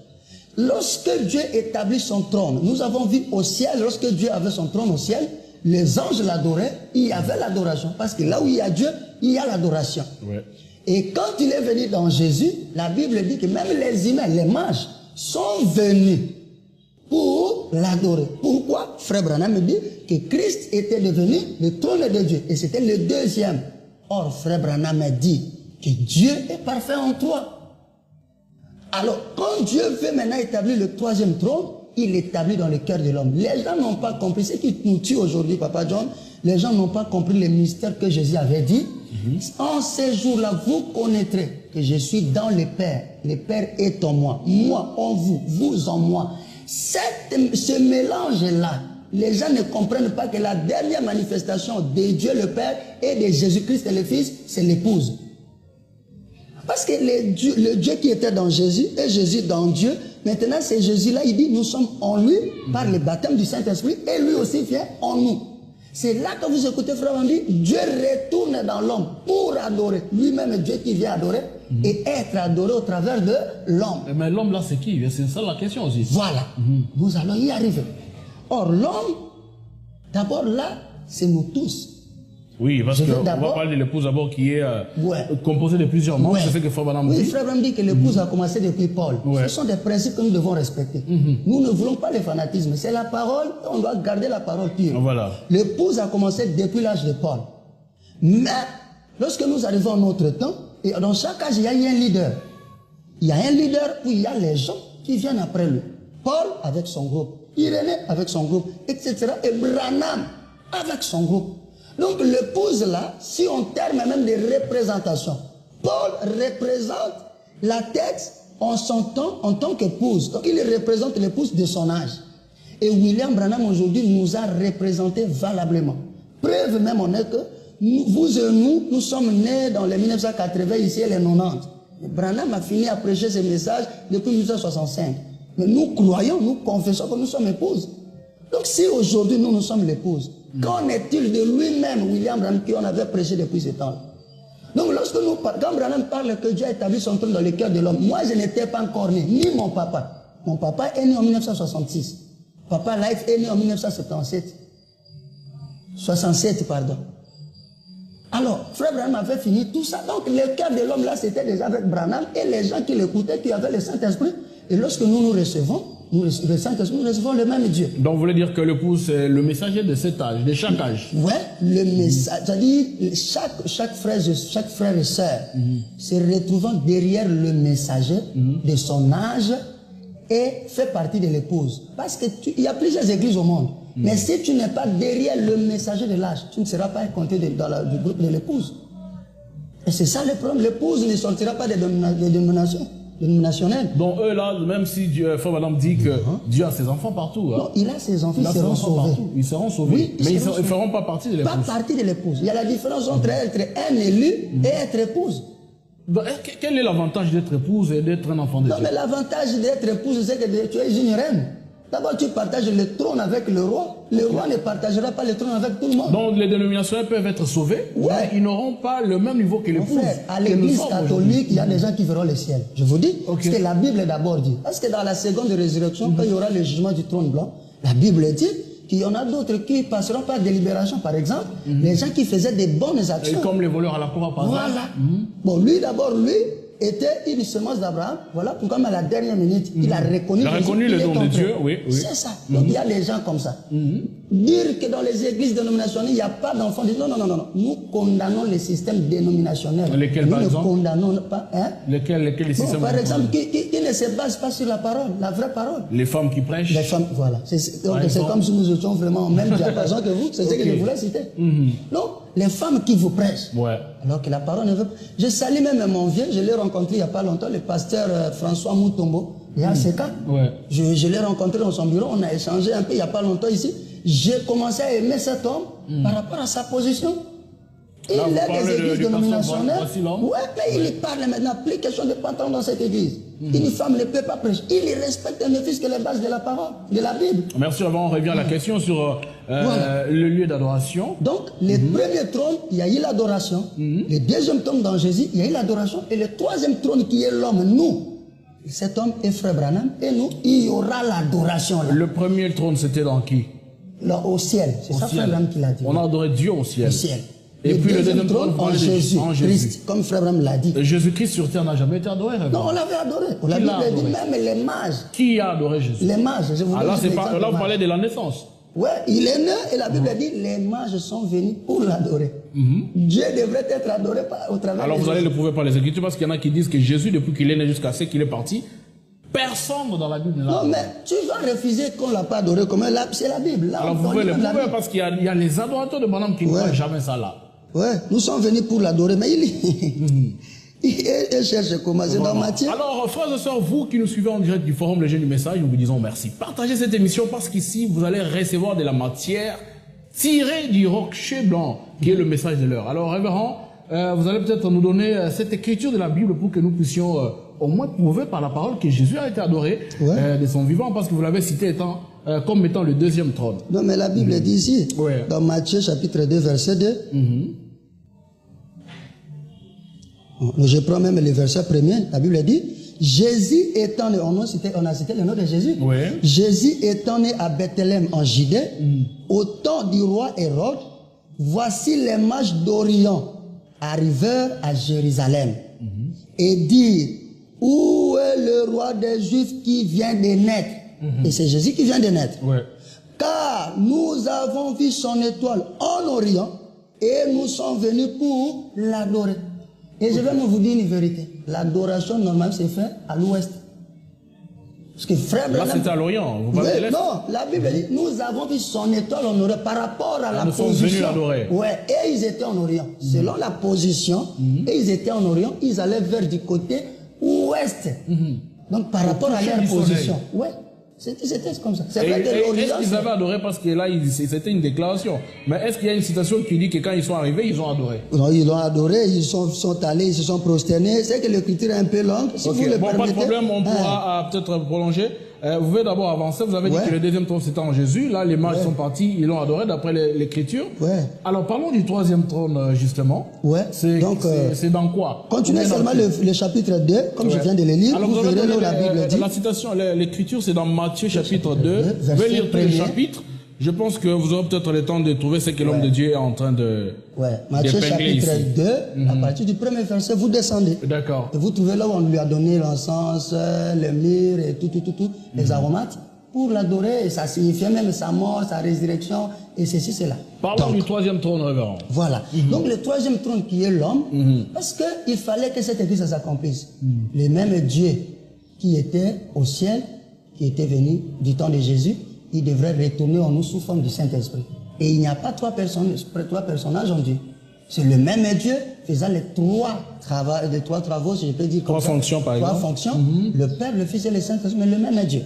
Lorsque Dieu établit son trône, nous avons vu au ciel, lorsque Dieu avait son trône au ciel, les anges l'adoraient, il y avait l'adoration. Parce que là où il y a Dieu, il y a l'adoration. Et quand il est venu dans Jésus, la Bible dit que même les humains, les mages, sont venus pour l'adorer. Pourquoi? Frère Branham me dit que Christ était devenu le trône de Dieu. Et c'était le deuxième. Or, Frère Branham me dit que Dieu est parfait en toi. Alors, quand Dieu veut maintenant établir le troisième trône, il l'établit dans le cœur de l'homme. Les gens n'ont pas compris. Ce qui nous tue aujourd'hui, Papa John, les gens n'ont pas compris le mystère que Jésus avait dit. En ces jours-là, vous connaîtrez que je suis dans le Père. Le Père est en moi. Moi en vous, vous en moi. Ce mélange-là, les gens ne comprennent pas que la dernière manifestation de Dieu le Père et de Jésus-Christ le Fils, c'est l'épouse. Parce que le Dieu qui était dans Jésus et Jésus dans Dieu, maintenant c'est Jésus-là, il dit nous sommes en lui par le baptême du Saint-Esprit et lui aussi vient en nous. C'est là que vous écoutez frère Andy, Dieu retourne dans l'homme pour adorer. Lui-même Dieu qui vient adorer et être adoré au travers de l'homme. Mais l'homme là c'est qui? C'est ça la question aussi. Voilà, nous allons y arriver. Or l'homme, d'abord là, c'est nous tous. Oui, parce qu'on va parler de l'épouse d'abord qui est composée de plusieurs membres. C'est ce que Frère Branham dit. Oui, Frère Branham dit que l'épouse a commencé depuis Paul. Ce sont des principes que nous devons respecter. Nous ne voulons pas le fanatisme. C'est la parole, on doit garder la parole pure. L'épouse a commencé depuis l'âge de Paul. Mais, lorsque nous arrivons à notre temps, et dans chaque âge, il y a un leader. Il y a un leader, puis il y a les gens qui viennent après lui. Paul avec son groupe, Irénée avec son groupe, etc. Et Branham avec son groupe. Donc l'épouse là, si on terme même de représentation, Paul représente la tête en son temps en tant qu'épouse. Donc il représente l'épouse de son âge. Et William Branham aujourd'hui nous a représenté valablement. Preuve même en est que vous et nous sommes nés dans les 1980 ici et les 90. Et Branham a fini à prêcher ce message depuis 1965. Mais nous croyons, nous confessons que nous sommes épouses. Donc si aujourd'hui nous sommes l'épouse, qu'en est-il de lui-même, William Branham, qui on avait prêché depuis ce temps? Donc lorsque nous parlons, quand Branham parle que Dieu a établi son trône dans le cœur de l'homme, moi je n'étais pas encore né, ni mon papa. Mon papa est né en 1966. Papa Life est né en 1977. 67, pardon. Alors, Frère Branham avait fini tout ça. Donc le cœur de l'homme là, c'était déjà avec Branham et les gens qui l'écoutaient, qui avaient le Saint-Esprit. Et lorsque nous recevons, le Saint-Esprit, nous recevons le même Dieu. Donc vous voulez dire que l'épouse, c'est le messager de cet âge, de chaque âge? Oui, le message, c'est-à-dire chaque frère et sœur se retrouvant derrière le messager de son âge et fait partie de l'épouse. Parce qu'il y a plusieurs églises au monde. Mais si tu n'es pas derrière le messager de l'âge, tu ne seras pas compté du groupe de l'épouse. Et c'est ça le problème. L'épouse ne sortira pas des dénominations. Donc eux là, même si Frère Branham dit que Dieu a ses enfants partout. Non, il a ses enfants, ils seront sauvés. Ils seront sauvés. Oui, mais ils ne feront pas partie de l'épouse. Pas partie de l'épouse. Il y a la différence entre être un élu et être épouse. Donc, quel est l'avantage d'être épouse et d'être un enfant de Dieu? Non, mais l'avantage d'être épouse, c'est que tu es une reine. D'abord, tu partages le trône avec le roi. Le roi ne partagera pas le trône avec tout le monde. Donc, les dénominations peuvent être sauvées, mais ils n'auront pas le même niveau que l'épouse. À l'église catholique, il y a des gens qui verront le ciel. Je vous dis, ce que la Bible d'abord dit. Parce que dans la seconde résurrection, quand il y aura le jugement du trône blanc, la Bible dit qu'il y en a d'autres qui passeront par délibération, par exemple, les gens qui faisaient des bonnes actions. Et comme les voleurs à la croix, par exemple. Voilà. Bon, lui d'abord, était une semence d'Abraham. Voilà pourquoi, à la dernière minute, il a reconnu, le don de Dieu. Oui. C'est ça. Donc, il y a des gens comme ça. Dire que dans les églises dénominationnelles, il n'y a pas d'enfants. Non. Nous condamnons les systèmes dénominationnels. Lesquels, par exemple? Nous ne condamnons pas. Hein? Lesquels les systèmes? Par exemple, qui ne se basent pas sur la parole, la vraie parole. Les femmes qui prêchent. Les femmes, voilà. C'est comme si nous étions vraiment au même diapason que vous. C'est ce que je voulais citer. Non, les femmes qui vous prêchent. Alors que la parole ne veut pas. Je salue même mon vieux, je l'ai rencontré il n'y a pas longtemps, le pasteur François Moutombo. Il y a ce cas. Je l'ai rencontré dans son bureau, on a échangé un peu il n'y a pas longtemps ici. J'ai commencé à aimer cet homme par rapport à sa position. Il est des églises dénominationnelles. Mais il parle maintenant, plus question de pantalon dans cette église. Une femme ne peut pas prêcher. Il respecte ne fût-ce que les bases de la parole, de la Bible. Merci. Avant, on revient à la question sur le lieu d'adoration. Donc, le premier trône, il y a eu l'adoration. Le deuxième trône dans Jésus, il y a eu l'adoration. Et le troisième trône qui est l'homme, nous. Cet homme est Frère Branham. Et nous, il y aura l'adoration là. Le premier trône, c'était dans qui? Là, au ciel. C'est ça Frère Branham qui l'a dit. On a adoré Dieu au ciel. Au ciel. Et puis le deuxième trône en Jésus Christ, comme Frère Branham l'a dit. Jésus-Christ sur terre n'a jamais été adoré. Non, on l'avait adoré. On l'avait dit, même les mages. Qui a adoré Jésus? Les mages. Je vous là, vous parlez de la naissance. Ouais, il est né et la Bible dit les mages sont venus pour l'adorer. Dieu devrait être adoré au travers. Alors vous allez le prouver par les Écritures parce qu'il y en a qui disent que Jésus, depuis qu'il est né jusqu'à ce qu'il est parti, personne dans la Bible l'a. Non, mais tu vas refuser qu'on ne l'a pas adoré. C'est la Bible. Là, alors vous pouvez le prouver parce qu'il y a les adorateurs de Branham qui ne voient jamais ça là. Ouais, nous sommes venus pour l'adorer, mais il cherche comment. C'est dans Matthieu. Alors, frères et sœurs, vous qui nous suivez en direct du Forum Les Jeunes du Message, nous vous disons merci. Partagez cette émission parce qu'ici, vous allez recevoir de la matière tirée du rocher blanc, qui est le message de l'heure. Alors, révérend, vous allez peut-être nous donner cette écriture de la Bible pour que nous puissions au moins prouver par la parole que Jésus a été adoré de son vivant, parce que vous l'avez cité comme étant le deuxième trône. Non, mais la Bible dit ici, dans Matthieu chapitre 2, verset 2, je prends même le verset premier, la Bible dit, Jésus étant né, on a cité le nom de Jésus, Jésus étant né à Bethléem en Judée, au temps du roi Hérode, voici les mages d'Orient arrivèrent à Jérusalem et dirent, où est le roi des Juifs qui vient de naître? Et c'est Jésus qui vient de naître. Car nous avons vu son étoile en Orient et nous sommes venus pour l'adorer. Et je vais vous dire une vérité. L'adoration normale se fait à l'ouest. Parce que Frère Branham... Là, c'est à l'Orient. Vous parlez de l'Est? Non, la Bible dit, nous avons vu son étoile en Orient par rapport à la position. Nous sommes venus l'adorer. Ouais, et ils étaient en Orient. Selon la position, et ils étaient en Orient, ils allaient vers du côté ouest. Donc par rapport à leur position. Ouais. C'était comme ça. C'est vrai que est-ce qu'ils avaient adoré parce que là, c'était une déclaration. Mais est-ce qu'il y a une citation qui dit que quand ils sont arrivés, ils ont adoré? Non, ils l'ont adoré, ils sont allés, ils se sont prosternés. C'est que l'écriture est un peu longue. Si vous le permettez, pas de problème, on pourra peut-être prolonger. Vous pouvez d'abord avancer. Vous avez dit que le deuxième trône c'était en Jésus. Là, les mages sont partis, ils l'ont adoré d'après l'écriture. Alors parlons du troisième trône justement. C'est dans quoi? Continuez seulement le chapitre 2, comme je viens de le lire. Alors, vous verrez là la Bible dit. La citation, l'écriture, c'est dans Matthieu chapitre 2. Vous pouvez lire tout le chapitre. Je pense que vous aurez peut-être le temps de trouver ce que l'homme de Dieu est en train de Matthieu chapitre 2, à partir du premier verset, vous descendez. D'accord. Et vous trouvez là où on lui a donné l'encens, le myrrhe et tout, les aromates, pour l'adorer. Et ça signifiait même sa mort, sa résurrection, et ceci, cela. Parlons du troisième trône, révérend. Voilà. Donc le troisième trône qui est l'homme, parce qu'il fallait que cette église s'accomplisse. Le même Dieu qui était au ciel, qui était venu du temps de Jésus, il devrait retourner en nous sous forme du Saint-Esprit. Et il n'y a pas trois personnages en Dieu. C'est le même Dieu faisant les trois travaux, si je peux dire comme ça. Trois fonctions, par exemple. Trois fonctions. Le Père, le Fils et le Saint-Esprit, mais le même Dieu.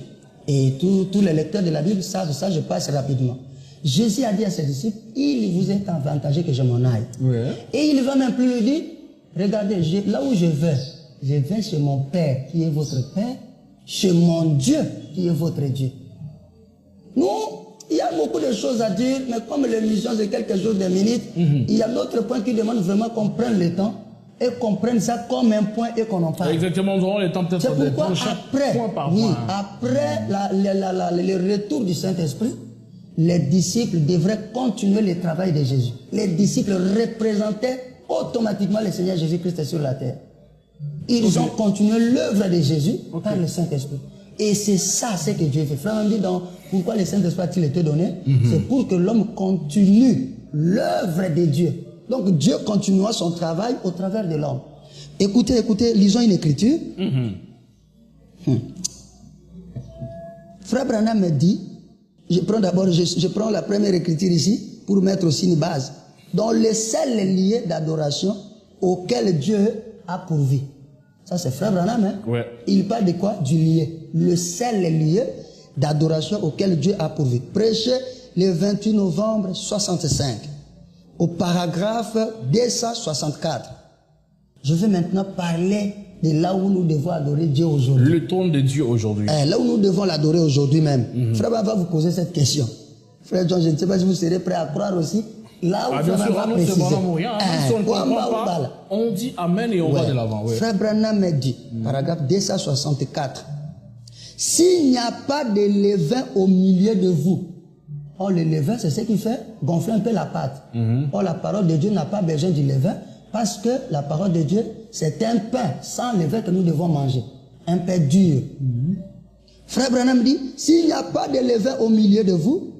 Et tous les lecteurs de la Bible savent ça, je passe rapidement. Jésus a dit à ses disciples, il vous est avantagé que je m'en aille. Et il va même plus lui dire, regardez, là où je vais chez mon Père qui est votre Père, chez mon Dieu qui est votre Dieu. Nous, il y a beaucoup de choses à dire, mais comme l'émission c'est quelque chose de minutes, il y a d'autres points qui demandent vraiment qu'on prenne le temps et qu'on prenne ça comme un point et qu'on en parle. Exactement, nous aurons le temps peut-être de prendre chaque point par point. Après le retour du Saint-Esprit, les disciples devraient continuer le travail de Jésus. Les disciples représentaient automatiquement le Seigneur Jésus-Christ sur la terre. Ils ont continué l'œuvre de Jésus par le Saint-Esprit. Et c'est ça ce que Dieu fait. Frère, on dit donc, pourquoi le Saint-Esprit a-t-il été donné? C'est pour que l'homme continue l'œuvre de Dieu. Donc Dieu continuera son travail au travers de l'homme. Écoutez, lisons une écriture. Frère Branham me dit, je prends la première écriture ici pour mettre aussi une base. Dans le seul lieu d'adoration auquel Dieu a pourvu. Ça c'est Frère Branham, hein? Ouais. Il parle de quoi? Du lieu. Le seul lieu d'adoration auquel Dieu a pourvu. Prêché le 28 novembre 65. Au paragraphe 264. Je vais maintenant parler de là où nous devons adorer Dieu aujourd'hui. Le trône de Dieu aujourd'hui. Là où nous devons l'adorer aujourd'hui même. Frère va vous poser cette question. Frère John, je ne sais pas si vous serez prêt à croire aussi. Là où bien sûr, va préciser. Si on ne comprend pas, on dit Amen et on va de l'avant. Ouais. Frère Branham me dit, paragraphe 264, s'il n'y a pas de levain au milieu de vous, or le levain c'est ce qui fait gonfler un peu la pâte. Or la parole de Dieu n'a pas besoin du levain parce que la parole de Dieu c'est un pain sans levain que nous devons manger. Un pain dur. Frère Branham dit, s'il n'y a pas de levain au milieu de vous,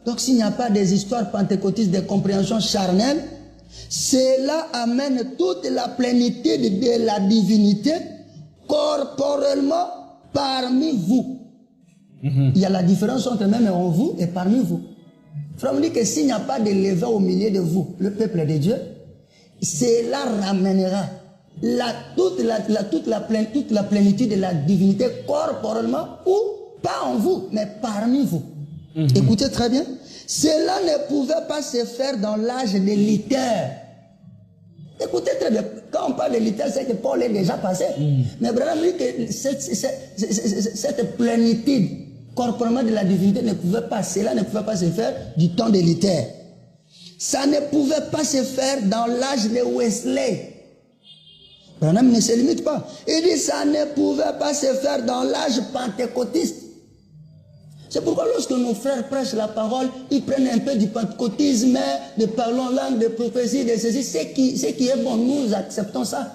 donc s'il n'y a pas des histoires pentecôtistes de compréhension charnelle, cela amène toute la plénitude de la divinité corporellement parmi vous. Il y a la différence entre même en vous et parmi vous. Frère me dit que s'il n'y a pas de levain au milieu de vous, le peuple de Dieu, cela ramènera toute la plénitude de la divinité corporellement ou pas en vous, mais parmi vous. Écoutez très bien. Cela ne pouvait pas se faire dans l'âge de Luther. Écoutez très bien. Quand on parle de Luther, c'est que Paul est déjà passé. Mais Branham dit que cette plénitude corporellement de la divinité cela ne pouvait pas se faire du temps de Luther. Ça ne pouvait pas se faire dans l'âge de Wesley. Branham ne se limite pas. Il dit ça ne pouvait pas se faire dans l'âge pentecôtiste. C'est pourquoi lorsque nos frères prêchent la parole, ils prennent un peu du pentecôtisme, de parlons langue, de prophétie, de ceci. Ce qui est bon, nous acceptons ça.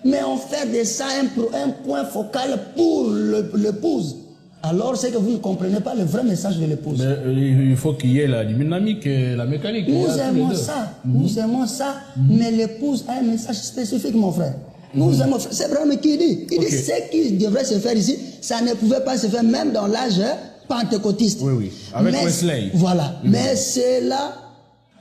Mais on fait de ça un point focal pour l'épouse. Alors c'est que vous ne comprenez pas le vrai message de l'épouse. Il faut qu'il y ait la dynamique et la mécanique. Nous aimons ça, mais l'épouse a un message spécifique, mon frère. Nous aimons, c'est Branham qui dit. Il dit ce qui devrait se faire ici, ça ne pouvait pas se faire même dans l'âge pentecôtiste. Oui, avec Wesley. Voilà. Mais cela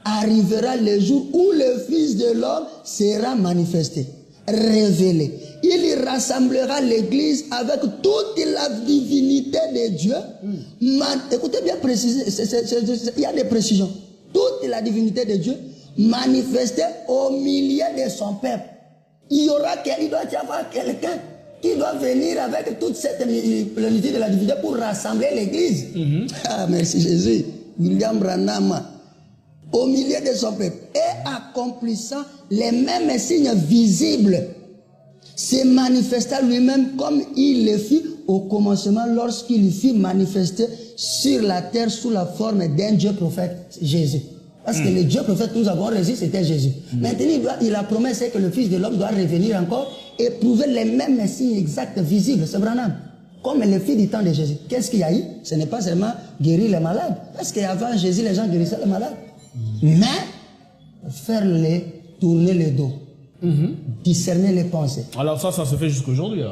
arrivera le jour où le Fils de l'homme sera manifesté, révélé. Il y rassemblera l'Église avec toute la divinité de Dieu. Écoutez bien préciser, il y a des précisions. Toute la divinité de Dieu manifestée au milieu de son peuple. Il doit y avoir quelqu'un qui doit venir avec toute cette plénitude de la divinité pour rassembler l'Église. Ah, merci Jésus. William Branham. Au milieu de son peuple. Et accomplissant les mêmes signes visibles. Se manifesta lui-même comme il le fit au commencement lorsqu'il fut manifesté sur la terre sous la forme d'un Dieu prophète, Jésus. Parce que le Dieu prophète que nous avons reçu, c'était Jésus. Maintenant, il a promis que le Fils de l'homme doit revenir encore et prouver les mêmes signes exacts, visibles. C'est Branham. Comme le fils du temps de Jésus. Qu'est-ce qu'il y a eu? Ce n'est pas seulement guérir les malades. Parce qu'avant Jésus, les gens guérissaient les malades. Mais, faire-les tourner le dos. Discerner les pensées. Alors ça se fait jusqu'aujourd'hui.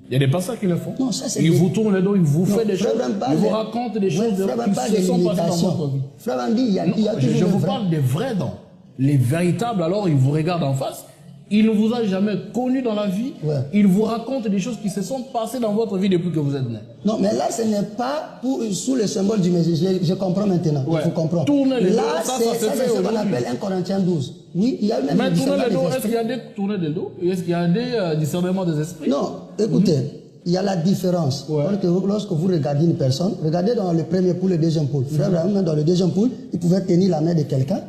Il y a des pasteurs qui le font. Non, ça c'est ils vous tournent le dos, ils vous font des choses, ils vous racontent des choses qui se sont passées dans votre vie. Frère dit, il y a je vous parle des vrais dons. Les véritables, alors ils vous regardent en face. Il ne vous a jamais connu dans la vie. Il vous raconte des choses qui se sont passées dans votre vie depuis que vous êtes né. Non, mais là, ce n'est pas sous le symbole du Messie. Je comprends maintenant. Il faut comprendre. Tournez les dos, c'est ce qu'on appelle 1 Corinthiens 12. Oui, il y a même mais tourner les dos, est-ce qu'il y a des tournées de dos? Est-ce qu'il y a des discernements des esprits? Non, écoutez. il y a la différence. Lorsque vous regardez une personne, regardez dans le premier pool, le deuxième pool. Frère Abraham, dans le deuxième pool, il pouvait tenir la main de quelqu'un.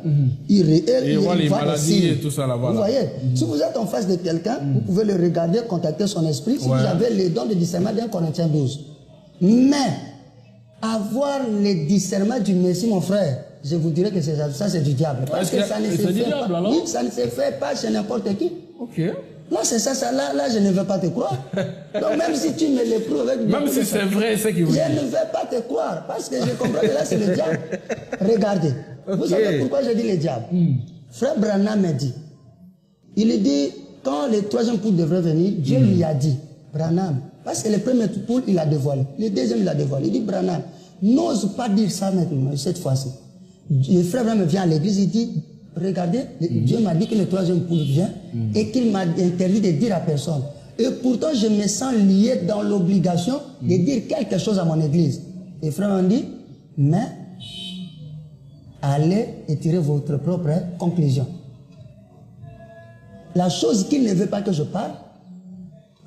Il voit les maladies et tout ça là-bas. Vous voyez, si vous êtes en face de quelqu'un, vous pouvez le regarder, contacter son esprit, si vous avez les dons de discernement d'un Corinthiens 12. Mais, avoir le discernement du Messie, mon frère, je vous dirais que ça c'est du diable. Parce que ça ne se fait pas. Oui, ça ne se fait pas chez n'importe qui. Ok. Là, c'est ça, là, je ne vais pas te croire. Donc, même si tu me le prouves avec... Même si c'est vrai, c'est qu'il vous dit. Je ne vais pas te croire, parce que je comprends que là, c'est le diable. Regardez. Vous savez pourquoi je dis le diable? Frère Branham m'a dit. Il dit, quand le troisième poule devrait venir, Dieu lui a dit, Branham, parce que le premier poule, il a dévoilé. Le deuxième, il a dévoilé. Il dit, Branham, n'ose pas dire ça maintenant, cette fois-ci. Le frère Branham vient à l'église, il dit, regardez, Dieu m'a dit que le troisième poule vient et qu'il m'a interdit de dire à personne. Et pourtant, je me sens lié dans l'obligation de dire quelque chose à mon église. Et le frère m'a dit, mais allez et tirez votre propre conclusion. La chose qu'il ne veut pas que je parle,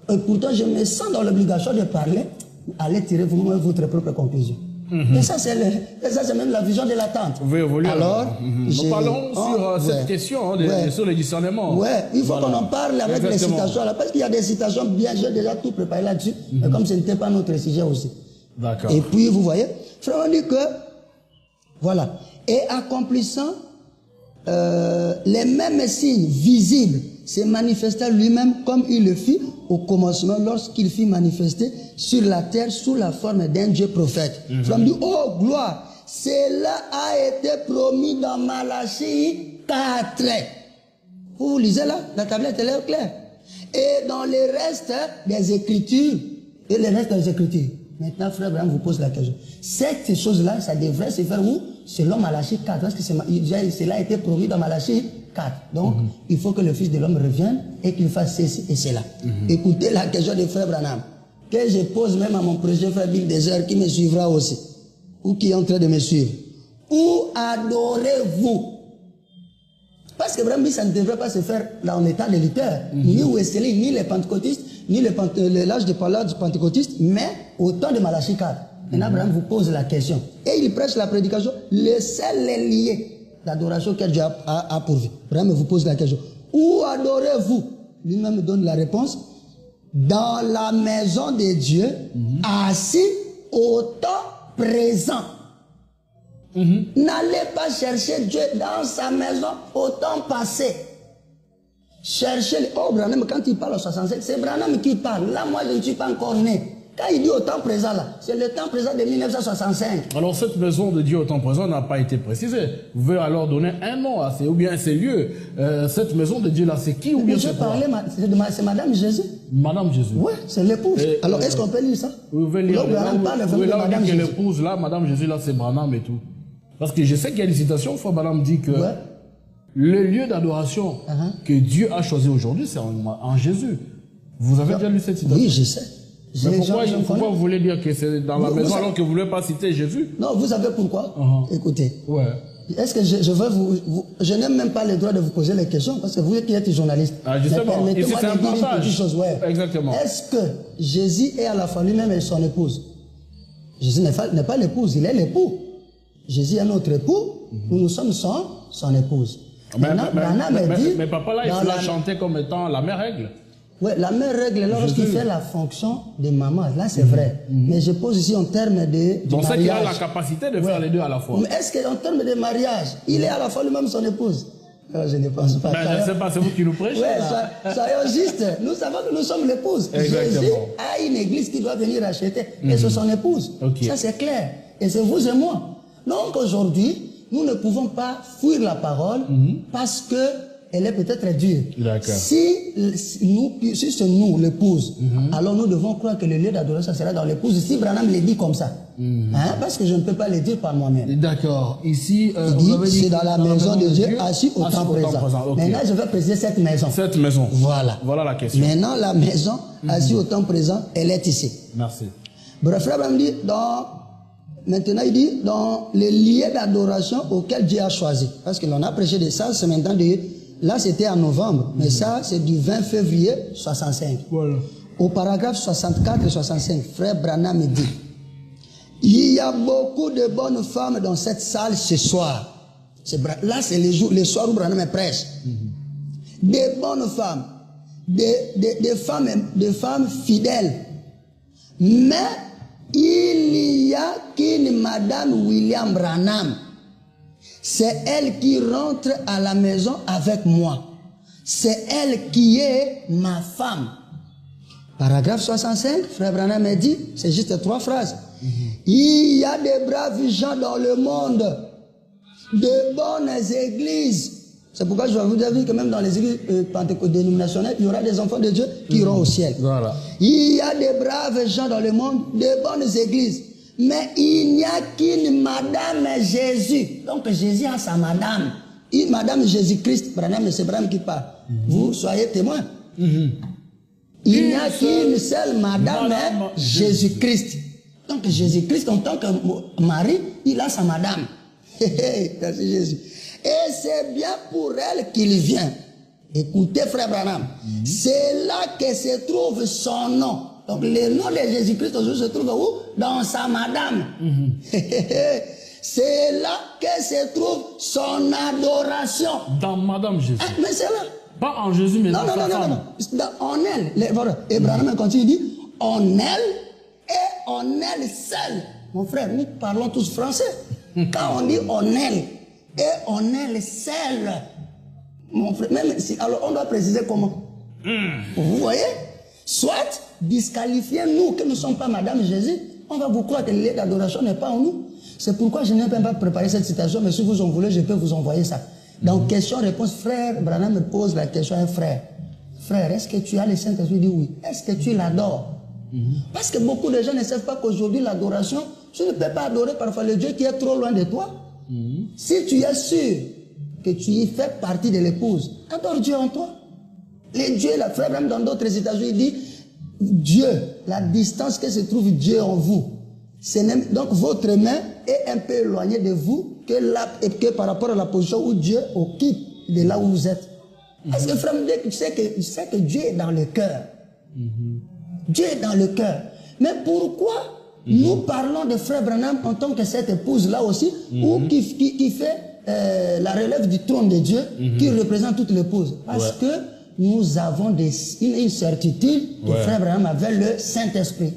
et pourtant je me sens dans l'obligation de parler, allez tirer vous-même votre propre conclusion. Et ça, c'est même la vision de l'attente. Alors, nous parlons sur cette question, sur le discernement. Oui, il faut qu'on en parle avec les citations, là, parce qu'il y a des citations bien, j'ai déjà tout préparé là-dessus, mais comme ce n'était pas notre sujet aussi. D'accord. Et puis, vous voyez, frère, on dit que, voilà, et accomplissant les mêmes signes visibles, se manifesta lui-même comme il le fit au commencement lorsqu'il fit manifester sur la terre sous la forme d'un Dieu prophète. Frère dit, oh gloire, cela a été promis dans Malachie 4. Vous lisez là, la tablette elle est claire. Et dans le reste des Écritures, et le reste des Écritures. Maintenant, frère Abraham vous pose la question. Cette chose-là, ça devrait se faire où? Selon Malachie 4. Parce que cela a été promis dans Malachie 4. Donc, il faut que le Fils de l'homme revienne et qu'il fasse ceci et cela. Écoutez la question de frère Branham, que je pose même à mon projet frère Bill Desert qui me suivra aussi, ou qui est en train de me suivre. Où adorez-vous? Parce que vraiment, ça ne devrait pas se faire dans l'état de Luther, ni Wesley, ni les pentecôtistes, ni l'âge de Paulin du pentecôtiste, mais au temps de Malachie 4. Et Abraham vous pose la question. Et il prêche la prédication, le seul lié d'adoration que Dieu a pourvu. Abraham vous pose la question. Où adorez-vous? Lui-même donne la réponse. Dans la maison de Dieu, assis au temps présent. N'allez pas chercher Dieu dans sa maison au temps passé. Cherchez. Oh, Branham, quand il parle au 67, c'est Branham qui parle. Là, moi, je ne suis pas encore né. Quand il dit au temps présent, là, c'est le temps présent de 1965. Alors, cette maison de Dieu au temps présent n'a pas été précisée. Vous pouvez alors donner un nom à ces, ou bien ces lieux. Cette maison de Dieu, là, c'est qui ou bien c'est quoi? C'est Madame Jésus. Madame Jésus. Oui, c'est l'épouse. Alors, est-ce qu'on peut lire ça? Vous pouvez lire. Vous pouvez là, dire que l'épouse, là, Madame Jésus, là, c'est Branham et tout. Parce que je sais qu'il y a une citation, fois Branham dit que le lieu d'adoration que Dieu a choisi aujourd'hui, c'est en Jésus. Vous avez déjà lu cette citation? Oui, je sais. Mais pourquoi vous voulez dire que c'est dans la maison alors que vous ne voulez pas citer Jésus? Non, vous savez pourquoi? Écoutez. Est-ce que je n'aime même pas le droit de vous poser les questions parce que vous qui êtes journaliste. Justement, ici c'est un partage. Exactement. Est-ce que Jésus est à la fois lui-même et son épouse? Jésus n'est pas l'épouse, il est l'époux. Jésus est notre époux, nous sommes son épouse. Mais papa là, il faut la chanter comme étant la mère règle. Oui, la mère règle lorsqu'il fait la fonction de maman, là c'est vrai. Mais je pose ici en termes de donc mariage. c'est qu'il a la capacité de faire les deux à la fois. Mais est-ce qu'en termes de mariage, il est à la fois lui-même son épouse? Je ne pense pas. Je ne sais pas, c'est vous qui nous prêchez. Oui, soyons justes. Nous savons que nous sommes l'épouse. Jésus a une église qui doit venir acheter. Et c'est son épouse. Ça c'est clair. Et c'est vous et moi. Donc aujourd'hui, nous ne pouvons pas fuir la parole parce que elle est peut-être dure. Si c'est nous, l'épouse, alors nous devons croire que le lieu d'adoration sera dans l'épouse. Si Branham le dit comme ça, parce que je ne peux pas le dire par moi-même. D'accord. Ici, c'est dans la maison de Dieu, assis au temps présent. Maintenant, je vais préciser cette maison. Cette maison. Voilà. Voilà la question. Maintenant, la maison, assis au temps présent, elle est ici. Merci. Bref, Abraham dit, maintenant, il dit, dans les lieux d'adoration auxquels Dieu a choisi. Parce que l'on a prêché de ça, c'est maintenant là, c'était en novembre. Mais ça, c'est du 20 février 65. Voilà. au paragraphe 64 et 65, frère Branham me dit, il y a beaucoup de bonnes femmes dans cette salle ce soir. Là, c'est les soirs où Branham prêche. Des bonnes femmes, des femmes fidèles. Mais il y a qu'une Madame William Branham. C'est elle qui rentre à la maison avec moi. C'est elle qui est ma femme. Paragraphe 65, frère Branham me dit, c'est juste 3 phrases. Il y a des braves gens dans le monde, de bonnes églises. C'est pourquoi je vais vous dire que même dans les églises dénominationnelles, il y aura des enfants de Dieu qui iront au ciel. Voilà. Il y a des braves gens dans le monde, de bonnes églises. Mais il n'y a qu'une Madame Jésus. Donc Jésus a sa Madame. Une Madame Jésus-Christ. C'est Branham qui parle. Vous soyez témoins. Il n'y a qu'une seule Madame Jésus-Christ. Donc Jésus-Christ, en tant que mari, il a sa Madame. Merci Jésus. Et c'est bien pour elle qu'il vient. Écoutez, frère Branham. C'est là que se trouve son nom. Donc le nom de Jésus-Christ se trouve où? Dans sa Madame. C'est là que se trouve son adoration. Dans Madame Jésus. Ah, mais c'est là. Pas en Jésus, mais dans sa femme. Non. En elle. Et Branham continue, il dit, en elle et en elle seule. Mon frère, nous parlons tous français. Quand on dit en elle et en elle seule, mon frère, même si, alors on doit préciser comment. Vous voyez? Soit disqualifiez-nous que nous ne sommes pas Madame Jésus, on va vous croire que l'aide d'adoration n'est pas en nous. C'est pourquoi je n'ai même pas préparé cette citation, mais si vous en voulez, je peux vous envoyer ça. Donc, question-réponse, frère Branham me pose la question à un frère. Frère, est-ce que tu as le Saint-Esprit? Il dit oui. Est-ce que tu l'adores? Parce que beaucoup de gens ne savent pas qu'aujourd'hui, l'adoration, tu ne peux pas adorer parfois le Dieu qui est trop loin de toi. Si tu es sûr que tu y fais partie de l'épouse, adore Dieu en toi. Les dieux, la frère, même dans d'autres citations, il dit Dieu, la distance que se trouve Dieu en vous. Donc votre main est un peu éloignée de vous que par rapport à la position où Dieu occupe de là où vous êtes. Parce que frère, tu sais que Dieu est dans le cœur. Dieu est dans le cœur. Mais pourquoi nous parlons de frère Branham en tant que cette épouse-là aussi, ou qui fait la relève du trône de Dieu, qui représente toute l'épouse? Parce que nous avons une certitude que frère Branham avait le Saint-Esprit.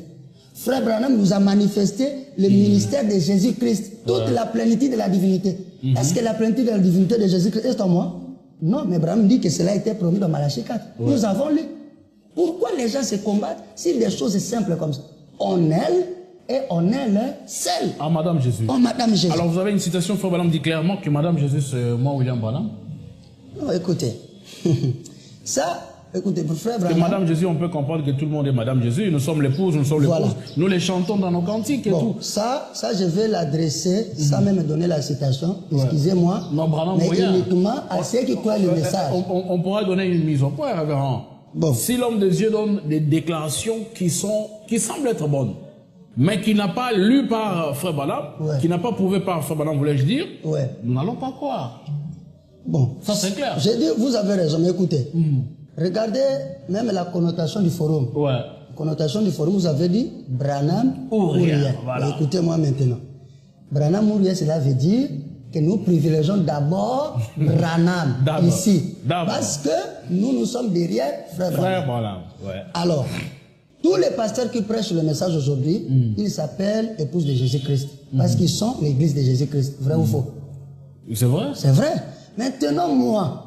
Frère Branham nous a manifesté le ministère de Jésus-Christ, toute la plénitude de la divinité. Est-ce que la plénitude de la divinité de Jésus-Christ est en moi? Non, mais Branham dit que cela a été promis dans Malachie 4. Nous avons lu. Pourquoi les gens se combattent si des choses simples comme ça? En elle et en elle seule. En Madame Jésus. En Madame Jésus. Alors vous avez une citation, frère Branham dit clairement que Madame Jésus, c'est moi, William Branham. Non, écoutez. Ça, écoutez, frère Branham. Que Madame Jésus, on peut comprendre que tout le monde est Madame Jésus. Nous sommes l'épouse, nous sommes l'épouse. Voilà. Nous les chantons dans nos cantiques et tout. Ça, je vais l'adresser, sans même donner la citation, excusez-moi, mais uniquement à ceux qui croient le message. On pourra donner une mise au point, révérend. Si l'homme de Dieu donne des déclarations qui semblent être bonnes, mais qui n'a pas lu par frère Branham, qui n'a pas prouvé par frère Branham, voulais-je dire, nous n'allons pas croire. Bon, ça c'est clair. J'ai dit, vous avez raison, mais écoutez, regardez même la connotation du forum. La connotation du forum, vous avez dit Branham ou rien. Voilà. Écoutez-moi maintenant. Branham ou rien, cela veut dire que nous privilégions d'abord Branham ici. Parce que nous sommes derrière frère Branham. Alors, tous les pasteurs qui prêchent le message aujourd'hui, ils s'appellent épouse de Jésus-Christ. Parce qu'ils sont l'église de Jésus-Christ. Vrai ou faux? C'est vrai? C'est vrai. Maintenant, moi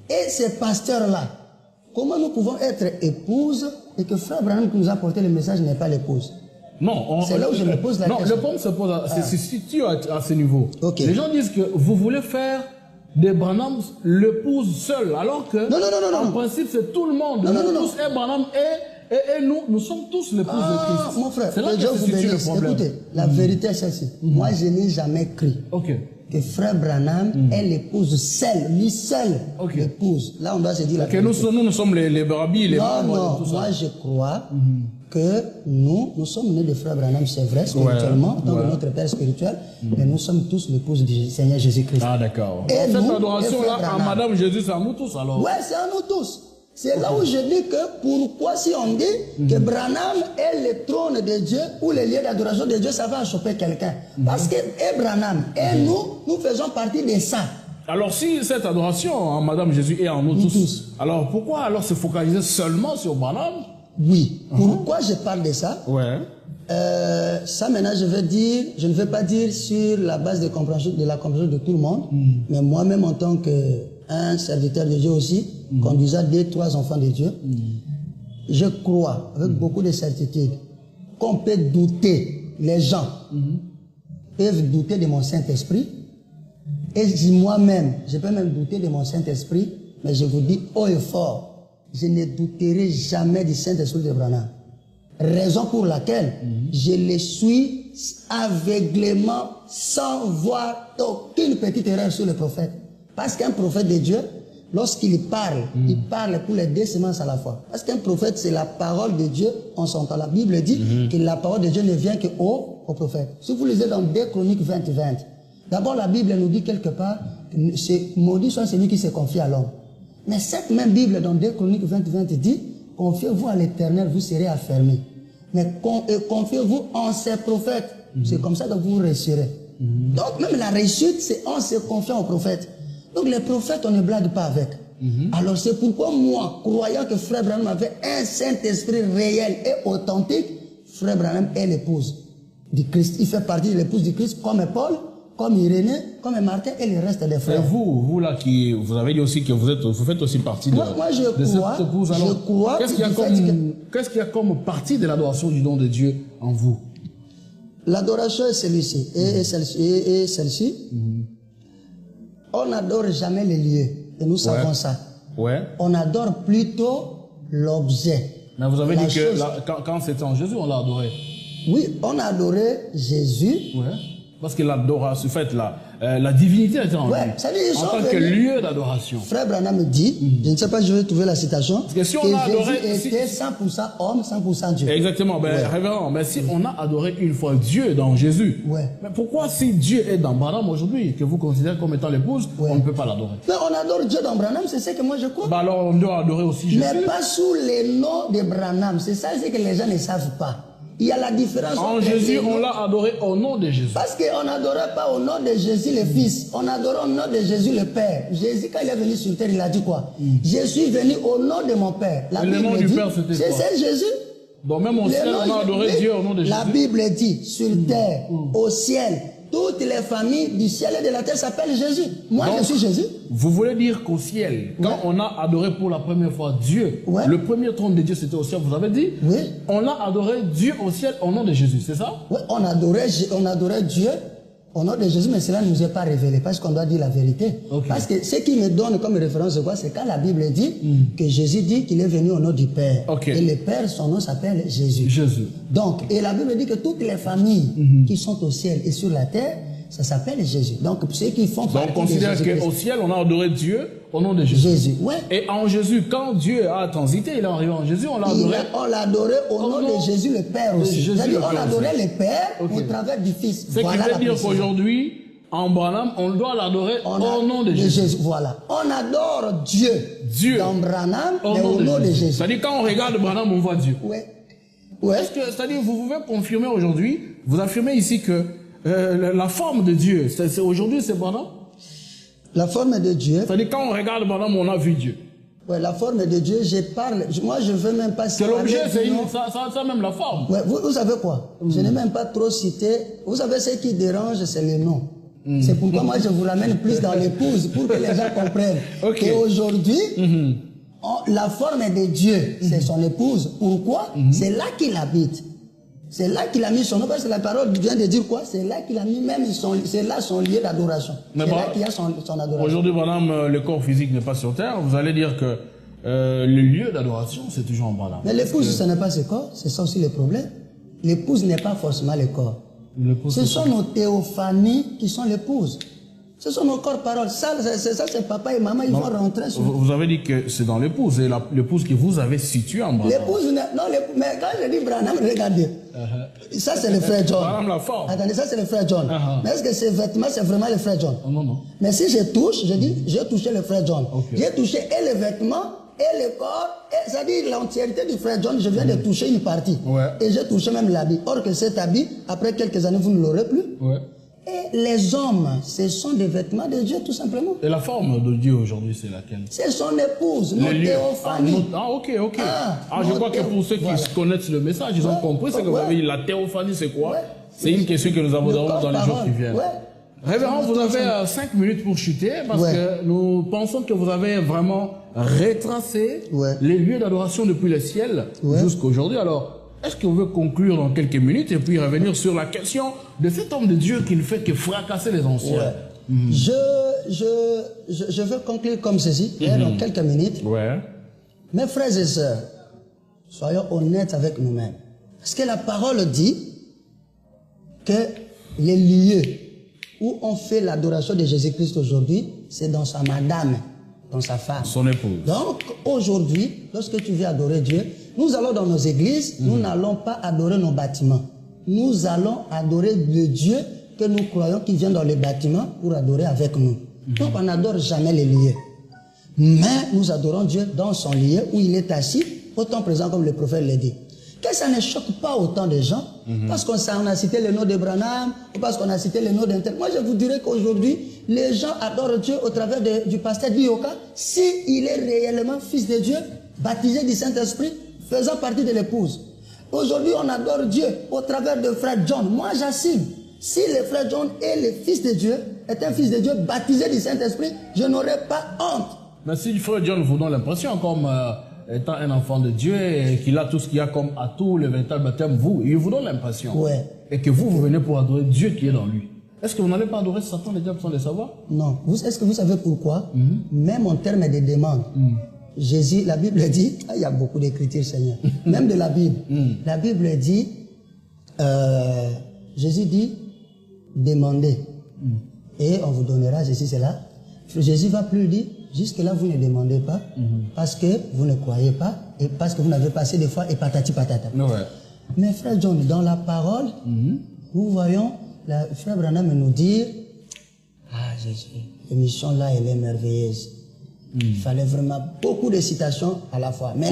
et ces pasteurs-là, comment nous pouvons être épouses et que frère Branham qui nous a porté le message n'est pas l'épouse? Non, c'est là où je me pose la question. Non, le point se pose, se situe à ce niveau. Okay. Les gens disent que vous voulez faire des Branham l'épouse seule, alors que en principe c'est tout le monde. Nous tous est Branham et nous sommes tous l'épouse de Christ. Mon frère, c'est là que se situe le problème. Écoutez, la vérité est celle-ci. Moi, je n'ai jamais cru que frère Branham est l'épouse seule, lui seul, l'épouse. Là, on doit se dire la vérité. Nous sommes les brebis, les membres. Non, moi je crois que nous sommes nés de frère Branham, c'est vrai, spirituellement, en tant que notre père spirituel, mais nous sommes tous l'épouse du Seigneur Jésus-Christ. Ah, d'accord. Et cette adoration-là, à Madame Jésus, c'est à nous tous alors? Ouais, c'est à nous tous. C'est là où je dis que pourquoi si on dit que Branham est le trône de Dieu ou le lieu d'adoration de Dieu, ça va choper quelqu'un. Parce que Branham et nous faisons partie de ça. Alors si cette adoration en Madame Jésus est en nous tous, alors pourquoi alors se focaliser seulement sur Branham? Oui. Pourquoi je parle de ça? Ouais. Ça maintenant je ne vais pas dire sur la base de la compréhension de tout le monde, mais moi-même en tant qu'un serviteur de Dieu aussi, conduisant 2-3 enfants de Dieu, je crois avec beaucoup de certitude qu'on peut douter, les gens peuvent douter de mon Saint-Esprit, et moi-même, je peux même douter de mon Saint-Esprit, mais je vous dis haut et fort, je ne douterai jamais du Saint-Esprit de Branham. Raison pour laquelle je le suis aveuglément sans voir aucune petite erreur sur le prophète. Parce qu'un prophète de Dieu, lorsqu'il parle, il parle pour les 2 semences à la fois. Parce qu'un prophète, c'est la parole de Dieu en son temps. La Bible dit que la parole de Dieu ne vient qu'au prophète. Si vous lisez dans 2 Chroniques 20, d'abord la Bible nous dit quelque part que maudit soit celui qui se confie à l'homme. Mais cette même Bible dans 2 Chroniques 20 dit, confiez-vous à l'Éternel, vous serez affermis. Mais confiez-vous en ses prophètes. C'est comme ça que vous réussirez. Donc même la réussite, c'est en se confiant aux prophètes. Donc les prophètes, on ne blague pas avec. Alors c'est pourquoi moi, croyant que Frère Branham avait un Saint-Esprit réel et authentique, Frère Branham est l'épouse du Christ. Il fait partie de l'épouse du Christ comme Paul, comme Irénée, comme Martin et le reste des frères. Et vous là qui vous avez dit aussi que vous faites aussi partie de cette épouse. Alors, qu'est-ce qu'il y a comme partie de l'adoration du nom de Dieu en vous? L'adoration est celui-ci et celle-ci. On n'adore jamais les lieux et nous savons ça. On adore plutôt l'objet. Mais vous avez dit que quand c'était en Jésus, on l'a adoré. Oui, on a adoré Jésus. Parce que l'adoration, en fait, la divinité était en lui, en tant que lieu d'adoration. Frère Branham me dit, je ne sais pas, je vais trouver la citation, parce que si on a adoré, Jésus était 100% homme, 100% Dieu. Exactement, révérend, mais si on a adoré une fois Dieu dans Jésus, mais pourquoi si Dieu est dans Branham aujourd'hui, que vous considérez comme étant l'épouse, on ne peut pas l'adorer? Mais on adore Dieu dans Branham, c'est ce que moi je crois. Alors on doit adorer aussi Jésus. Mais pas sous les noms de Branham, c'est ça que les gens ne savent pas. Il y a la différence. En Jésus, on l'a adoré au nom de Jésus. Parce qu'on n'adorait pas au nom de Jésus le Fils. On adorait au nom de Jésus le Père. Jésus, quand il est venu sur terre, il a dit quoi? Je suis venu au nom de mon Père. La Bible le nom dit, du Père, c'était quoi? C'est Jésus. Donc même au ciel, on a adoré Dieu au nom de Jésus. La Bible dit, sur terre, au ciel, toutes les familles du ciel et de la terre s'appellent Jésus. Moi, je suis Jésus. Vous voulez dire qu'au ciel, quand on a adoré pour la première fois Dieu, le premier trône de Dieu c'était au ciel, vous avez dit? Oui. On a adoré Dieu au ciel au nom de Jésus, c'est ça? Oui, on adorait Dieu au nom de Jésus, mais cela ne nous est pas révélé, parce qu'on doit dire la vérité. Parce que ce qui me donne comme référence, c'est quand la Bible dit que Jésus dit qu'il est venu au nom du Père. Et le Père, son nom s'appelle Jésus. Donc, et la Bible dit que toutes les familles qui sont au ciel et sur la terre, ça s'appelle Jésus. Donc, ceux qui font partie on considère qu'au ciel, on a adoré Dieu au nom de Jésus. Et en Jésus, quand Dieu a transité, il est arrivé en Jésus, on l'a adoré. On l'a adoré au nom de Jésus le Père aussi. C'est-à-dire on adorait le Père au travers du Fils. Ce qui veut dire qu'aujourd'hui, en Branham, on doit l'adorer au nom de Jésus. Voilà. On adore Dieu dans Branham, mais au nom de Jésus. C'est-à-dire quand on regarde Branham, on voit Dieu. C'est-à-dire, vous pouvez confirmer aujourd'hui, vous affirmez ici que la forme de Dieu, aujourd'hui c'est Branham? La forme de Dieu. C'est-à-dire quand on regarde Branham, on a vu Dieu. Oui, la forme de Dieu, moi je ne veux même pas citer. C'est l'objet, ça même la forme. Vous savez quoi? Je n'ai même pas trop cité. Vous savez ce qui dérange, c'est le nom. C'est pourquoi moi je vous l'amène plus dans l'épouse, pour que les gens comprennent. Et aujourd'hui, la forme de Dieu, c'est son épouse. Pourquoi? C'est là qu'il habite. C'est là qu'il a mis son nom, parce que la parole vient de dire quoi? C'est là qu'il a mis même c'est là son lieu d'adoration. C'est là qu'il y a son adoration. Aujourd'hui, madame, le corps physique n'est pas sur terre. Vous allez dire que le lieu d'adoration, c'est toujours en Branham. Mais l'épouse, ce n'est pas ce corps. C'est ça aussi le problème. L'épouse n'est pas forcément le corps. Ce sont nos théophanies qui sont l'épouse. Ce sont nos corps paroles. Ça, c'est papa et maman, ils vont rentrer sur... Vous avez dit que c'est dans l'épouse, et l'épouse que vous avez située en Branham. L'épouse, non, mais quand je dis Branham, regardez. Ça, c'est le frère John. Branham la forme. Attendez, ça, c'est le frère John. Mais est-ce que ces vêtements, c'est vraiment le frère John? Non. Mais si je touche, je dis, j'ai touché le frère John. J'ai touché et les vêtements et le corps, c'est-à-dire l'entièreté du frère John, je viens de toucher une partie. Et j'ai touché même l'habit. Or que cet habit, après quelques années, vous ne l'aurez plus. Et les hommes, ce sont des vêtements de Dieu, tout simplement. Et la forme de Dieu aujourd'hui, c'est laquelle? C'est son épouse, notre théophanie. Ok. Je crois que pour ceux qui connaissent le message, ils ont compris ce que vous avez dit. La théophanie, c'est quoi? C'est une question que nous aborderons dans les jours qui viennent. Révérend, vous avez 5 minutes pour chuter parce que nous pensons que vous avez vraiment retracé les lieux d'adoration depuis le ciel jusqu'à aujourd'hui. Alors, est-ce que vous pouvez conclure dans quelques minutes et puis revenir sur la question de cet homme de Dieu qui ne fait que fracasser les anciens? Je veux conclure comme ceci, dans quelques minutes. Mes frères et sœurs, soyons honnêtes avec nous-mêmes. Parce que la parole dit que les lieux où on fait l'adoration de Jésus-Christ aujourd'hui, c'est dans sa madame, dans sa femme. Son épouse. Donc, aujourd'hui, lorsque tu viens adorer Dieu, nous allons dans nos églises, nous n'allons pas adorer nos bâtiments. Nous allons adorer le Dieu que nous croyons qui vient dans les bâtiments pour adorer avec nous. Donc, on n'adore jamais les lieux. Mais nous adorons Dieu dans son lieu où il est assis, autant présent comme le prophète l'a dit. Que ça ne choque pas autant de gens, parce qu'on a cité le nom de Branham, ou parce qu'on a cité le nom d'un tel. Moi, je vous dirais qu'aujourd'hui, les gens adorent Dieu au travers du pasteur Dioka, s'il est réellement fils de Dieu, baptisé du Saint-Esprit, faisant partie de l'épouse. Aujourd'hui, on adore Dieu au travers de frère John. Moi, j'assume. Si le frère John est le fils de Dieu, est un fils de Dieu baptisé du Saint-Esprit, je n'aurais pas honte. Mais si le frère John vous donne l'impression comme étant un enfant de Dieu et qu'il a tout ce qu'il y a comme atout, le véritable baptême, il vous donne l'impression. Et que vous venez pour adorer Dieu qui est dans lui. Est-ce que vous n'allez pas adorer Satan, les diables, sans le savoir? Non. Est-ce que vous savez pourquoi? Même en termes de demande. Jésus, la Bible dit, il y a beaucoup d'écritures, Seigneur, même de la Bible. La Bible dit, Jésus dit, demandez et on vous donnera ceci, cela. Jésus va plus dire, jusque-là vous ne demandez pas parce que vous ne croyez pas et parce que vous n'avez pas assez de foi et patati patata. Mais frère John, dans la parole, nous voyons le frère Branham nous dire, Jésus, l'émission là elle est merveilleuse. Il fallait vraiment beaucoup de citations à la fois. Mais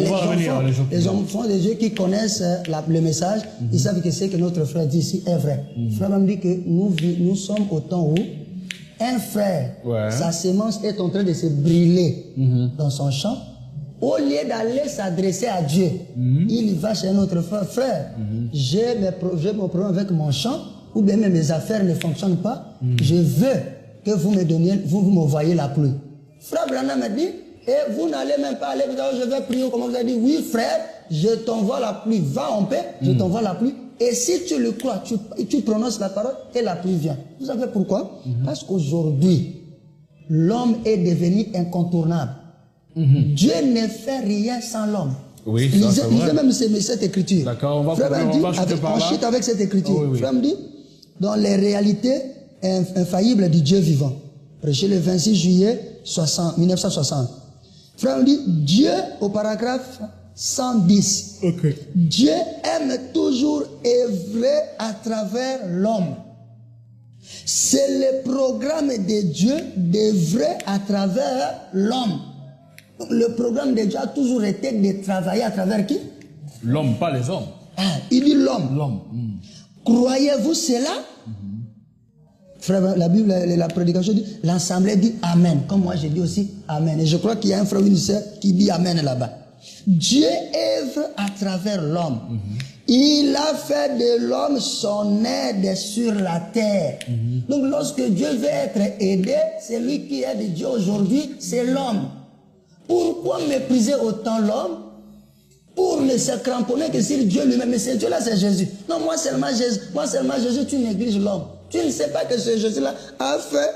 les enfants de Dieu qui connaissent le message, ils savent que ce que notre frère dit ici est vrai. Le frère me dit que nous sommes au temps où un frère, sa sémence est en train de se brûler dans son champ. Au lieu d'aller s'adresser à Dieu, il va chez notre frère. Frère, j'ai mes problèmes avec mon champ, ou bien mes affaires ne fonctionnent pas. Je veux que vous me donniez, vous me voyez la pluie. Frère Branham me dit, et vous n'allez même pas aller, je vais prier, comment vous avez dit, oui frère, je t'envoie la pluie, va en paix, je t'envoie la pluie. Et si tu le crois, tu prononces la parole et la pluie vient. Vous savez pourquoi? Parce qu'aujourd'hui, l'homme est devenu incontournable. Dieu ne fait rien sans l'homme. Lisez même cette écriture. D'accord, on va chute avec cette écriture. Frère me dit, dans les réalités infaillibles du Dieu vivant. Prêché le 26 juillet 1960. Frère me dit, Dieu, au paragraphe 110. Dieu aime toujours œuvrer à travers l'homme. C'est le programme de Dieu d'œuvrer à travers l'homme. Le programme de Dieu a toujours été de travailler à travers qui? L'homme, pas les hommes. Il dit l'homme. Croyez-vous cela? Frère, la Bible, la prédication dit, l'assemblée dit Amen. Comme moi, j'ai dit aussi Amen. Et je crois qu'il y a un frère unitaire qui dit Amen là-bas. Dieu œuvre à travers l'homme. Il a fait de l'homme son aide sur la terre. Donc, lorsque Dieu veut être aidé, c'est lui qui aide Dieu aujourd'hui, c'est l'homme. Pourquoi mépriser autant l'homme? Pour ne se cramponner que sur Dieu lui-même. Mais c'est Dieu là, c'est Jésus. Non, moi seulement Jésus, tu négliges l'homme. Tu ne sais pas que ce Jésus-là a fait,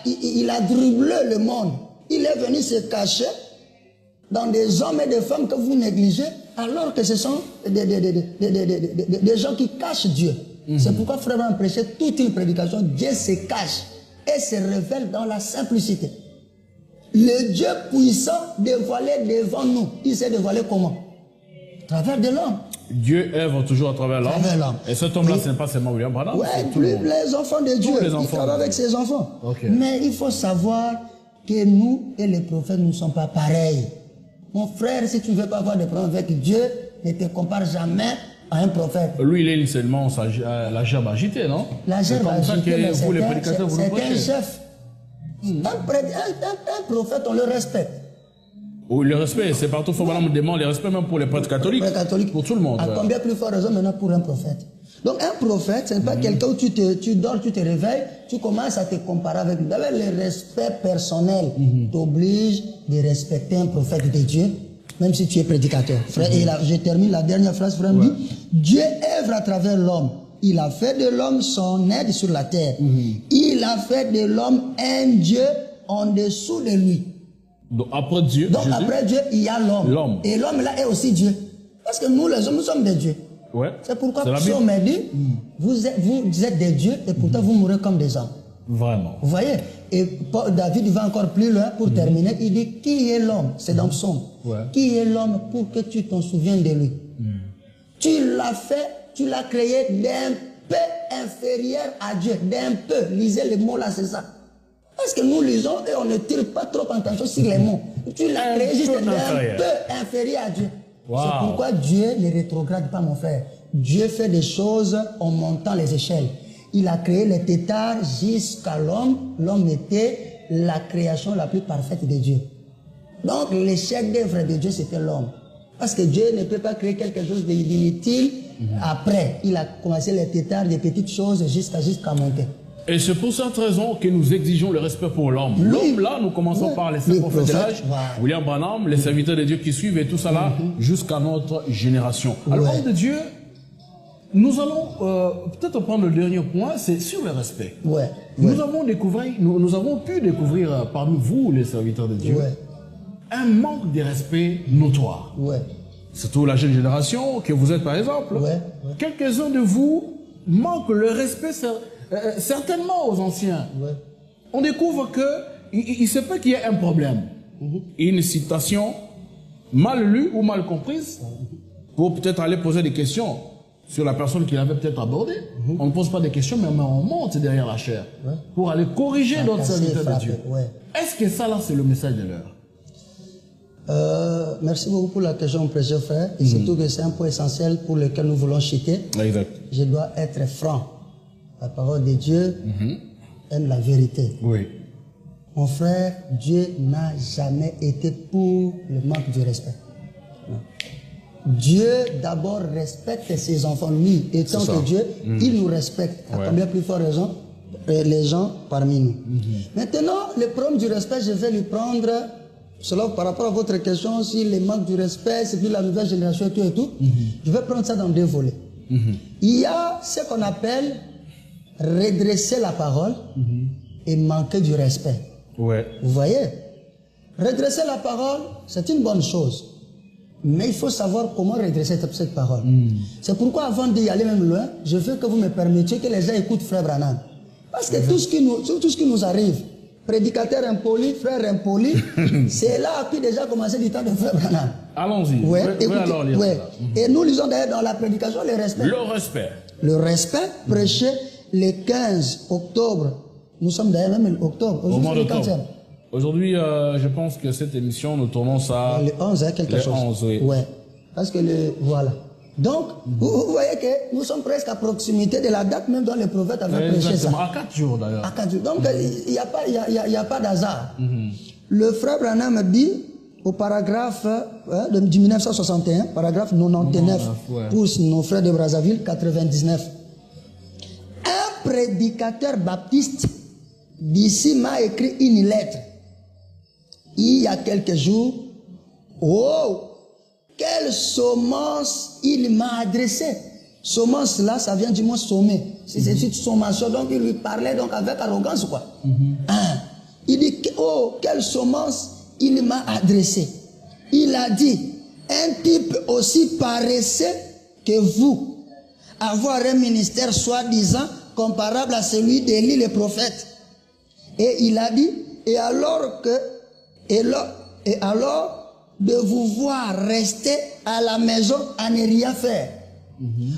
il a dribblé le monde. Il est venu se cacher dans des hommes et des femmes que vous négligez, alors que ce sont des gens qui cachent Dieu. C'est pourquoi frère a prêché toute une prédication. Dieu se cache et se révèle dans la simplicité. Le Dieu puissant dévoilé devant nous, il s'est dévoilé comment? À travers de l'homme. Dieu œuvre toujours à travers l'homme. Et cet homme-là, ce n'est pas seulement William Branham. Les enfants de Dieu, il travaille avec ses enfants. Mais il faut savoir que nous et les prophètes, nous ne sommes pas pareils. Mon frère, si tu ne veux pas avoir de problème avec Dieu, ne te compare jamais à un prophète. Lui, il est seulement la gerbe agitée, non? La gerbe agitée, vous, les prédicateurs, vous le c'est un chef. Un prophète, on le respecte. Oui, le respect, c'est partout. Il faut vraiment demander le respect même pour les prêtres catholiques. Pour tout le monde. À combien plus forte raison maintenant pour un prophète? Donc un prophète, ce n'est pas quelqu'un où tu dors, tu te réveilles, tu commences à te comparer avec lui. D'abord, le respect personnel t'oblige de respecter un prophète de Dieu, même si tu es prédicateur. Frère, et là, je termine la dernière phrase, frère, me dit, Dieu œuvre à travers l'homme. Il a fait de l'homme son aide sur la terre. Il a fait de l'homme un Dieu en dessous de lui. Donc après Dieu, après Dieu, il y a l'homme. Et l'homme là est aussi Dieu. Parce que nous, les hommes, nous sommes des dieux. Ouais. C'est pourquoi Psaume me dit, vous êtes des dieux et pourtant vous mourrez comme des hommes. Vraiment. Vous voyez? Et David va encore plus loin pour terminer. Il dit, qui est l'homme? C'est dans Psaume. Qui est l'homme pour que tu t'en souviennes de lui? Tu l'as fait, tu l'as créé d'un peu inférieur à Dieu. D'un peu. Lisez les mots là, c'est ça. Parce que nous lisons et on ne tire pas trop attention sur les mots. Tu l'as créé juste d'un peu inférieur à Dieu. Wow. C'est pourquoi Dieu ne rétrograde pas, mon frère. Dieu fait des choses en montant les échelles. Il a créé les tétards jusqu'à l'homme. L'homme était la création la plus parfaite de Dieu. Donc, le chef d'œuvre de Dieu, c'était l'homme. Parce que Dieu ne peut pas créer quelque chose d'inutile après. Il a commencé les tétards, des petites choses jusqu'à monter. Et c'est pour cette raison que nous exigeons le respect pour l'homme. L'homme, là, nous commençons par les 5 prophètes de l'âge, William Branham, les serviteurs de Dieu qui suivent et tout ça là, jusqu'à notre génération. Alors, homme de Dieu, nous allons peut-être prendre le dernier point, c'est sur le respect. Nous avons pu découvrir parmi vous, les serviteurs de Dieu, un manque de respect notoire. Surtout la jeune génération que vous êtes par exemple. Quelques-uns de vous manquent le respect certainement aux anciens. On découvre qu'il se peut qu'il y ait un problème. Une citation mal lue ou mal comprise pour peut-être aller poser des questions sur la personne qu'il avait peut-être abordée. On ne pose pas des questions, mais on monte derrière la chair pour aller corriger d'autres serviteurs de Dieu. Est-ce que ça là, c'est le message de l'heure? Merci beaucoup pour la question, précieux frère. Et surtout que c'est un point essentiel pour lequel nous voulons chuter. Je dois être franc. La parole de Dieu aime la vérité. Mon frère, Dieu n'a jamais été pour le manque de respect. Non. Dieu d'abord respecte ses enfants. Lui, étant que Dieu, il nous respecte. À combien plus forte raison les gens parmi nous. Maintenant, le problème du respect, je vais lui prendre, cela par rapport à votre question, si le manque du respect, c'est plus la nouvelle génération et tout et tout, je vais prendre ça dans 2 volets. Il y a ce qu'on appelle redresser la parole et manquer du respect. Vous voyez? Redresser la parole, c'est une bonne chose. Mais il faut savoir comment redresser cette parole. C'est pourquoi avant d'y aller même loin, je veux que vous me permettiez que les gens écoutent Frère Branham. Parce que tout ce qui nous arrive, prédicateur impoli, frère impoli, c'est là qui déjà commencé du temps de Frère Branham. Allons-y. Et nous lisons d'ailleurs dans la prédication le respect. Le respect prêché le 15 octobre. Nous sommes d'ailleurs même octobre. Au mois d'octobre. Aujourd'hui, je pense que cette émission, nous tournons ça... Le 11, quelque chose. 11, Parce que voilà. Donc, vous voyez que nous sommes presque à proximité de la date même dont le prophète avait prêché ça. À 4 jours d'ailleurs. À 4 jours. Donc, il n'y a pas d'hasard. Le frère Branham dit, au paragraphe du 1961, paragraphe 99, pour nos frères de Brazzaville, 99. Un prédicateur baptiste d'ici m'a écrit une lettre. Il y a quelques jours. Oh! Quelle semence il m'a adressé. Semence là, ça vient du mot sommet. C'est une sommation, donc il lui parlait donc avec arrogance quoi. Il dit, oh, quelle semence il m'a adressé. Il a dit, un type aussi paresseux que vous, avoir un ministère soi-disant comparable à celui d'Élie le prophète. Et il a dit, et alors de vous voir rester à la maison à ne rien faire.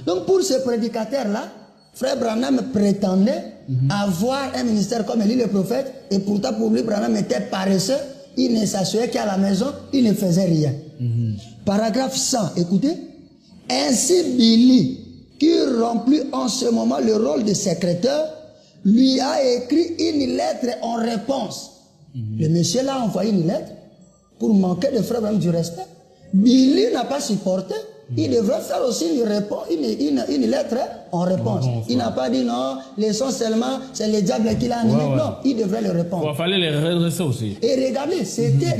Donc pour ce prédicateur-là, frère Branham prétendait avoir un ministère comme Élie le prophète, et pourtant pour lui Branham était paresseux, il ne s'assoyait qu'à la maison, il ne faisait rien. Paragraphe 100, écoutez. Ainsi Billy, qui remplit en ce moment le rôle de secrétaire, lui a écrit une lettre en réponse. Le monsieur l'a envoyé une lettre pour manquer de frère Branham du respect. Billy n'a pas supporté. Il devrait faire aussi une lettre en réponse. Il n'a pas dit non, laissons seulement, c'est le diable qui l'a animé. Non, il devrait le répondre. Il fallait les redresser aussi. Et regardez,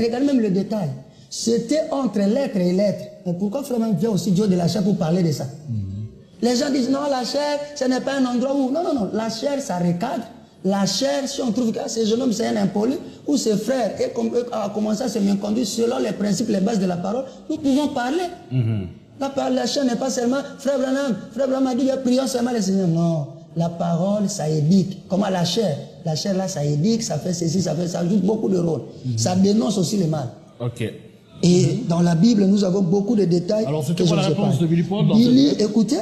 regardez même le détail. C'était entre lettre et lettre. Mais pourquoi frère vient aussi Dieu de la chair pour parler de ça? Les gens disent non, la chair, ce n'est pas un endroit où... Non, non, non, la chair, ça recadre. La chair, si on trouve que ce jeune homme, c'est un impoli, ou ses frères, et a commencé à se bien conduire selon les principes, les bases de la parole, nous pouvons parler. La chair n'est pas seulement, frère Branham a dit, prions seulement le Seigneur. Non, la parole, ça éduque. Comment la chair là, ça éduque, ça fait ceci, ça fait ça, joue beaucoup de rôle. Ça dénonce aussi le mal. Ok. Et dans la Bible, nous avons beaucoup de détails. Alors, c'était quoi la réponse de Billy Paul? Billy, écoutez,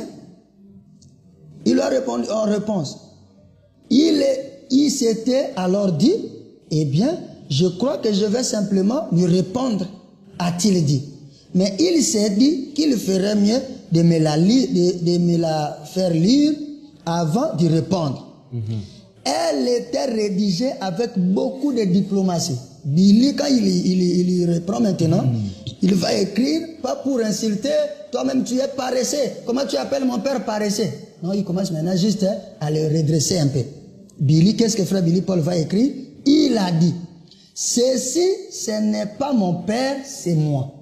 il a répondu en réponse. Il s'était alors dit, eh bien, je crois que je vais simplement lui répondre, a-t-il dit. Mais il s'est dit qu'il ferait mieux de me la faire lire avant d'y répondre. Elle était rédigée avec beaucoup de diplomatie. Billy, quand il reprend maintenant, il va écrire, pas pour insulter, toi-même tu es paresseux. Comment tu appelles mon père paresseux? Non, il commence maintenant juste à le redresser un peu. Billy, qu'est-ce que frère Billy Paul va écrire? Il a dit, ceci, ce n'est pas mon père, c'est moi.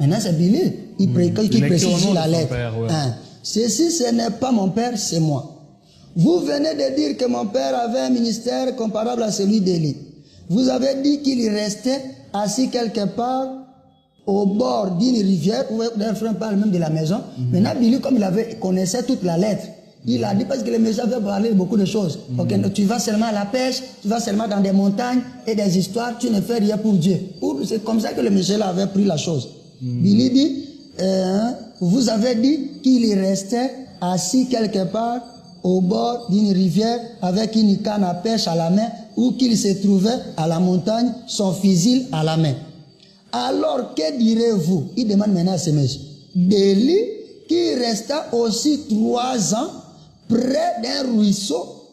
Maintenant c'est Billy, il précise la lettre. Père, ouais. Ceci, ce n'est pas mon père, c'est moi. Vous venez de dire que mon père avait un ministère comparable à celui d'Élie. Vous avez dit qu'il restait assis quelque part au bord d'une rivière. D'ailleurs, frère parle même de la maison. Maintenant, Billy, comme il connaissait toute la lettre, il a dit, parce que le monsieur avait parlé de beaucoup de choses. Okay, tu vas seulement à la pêche, tu vas seulement dans des montagnes et des histoires, tu ne fais rien pour Dieu. C'est comme ça que le monsieur avait pris la chose. Billy dit, vous avez dit qu'il restait assis quelque part au bord d'une rivière avec une canne à pêche à la main ou qu'il se trouvait à la montagne, son fusil à la main. Alors que direz-vous? Il demande maintenant à ce monsieur. D'Élie qui resta aussi 3 ans près d'un ruisseau,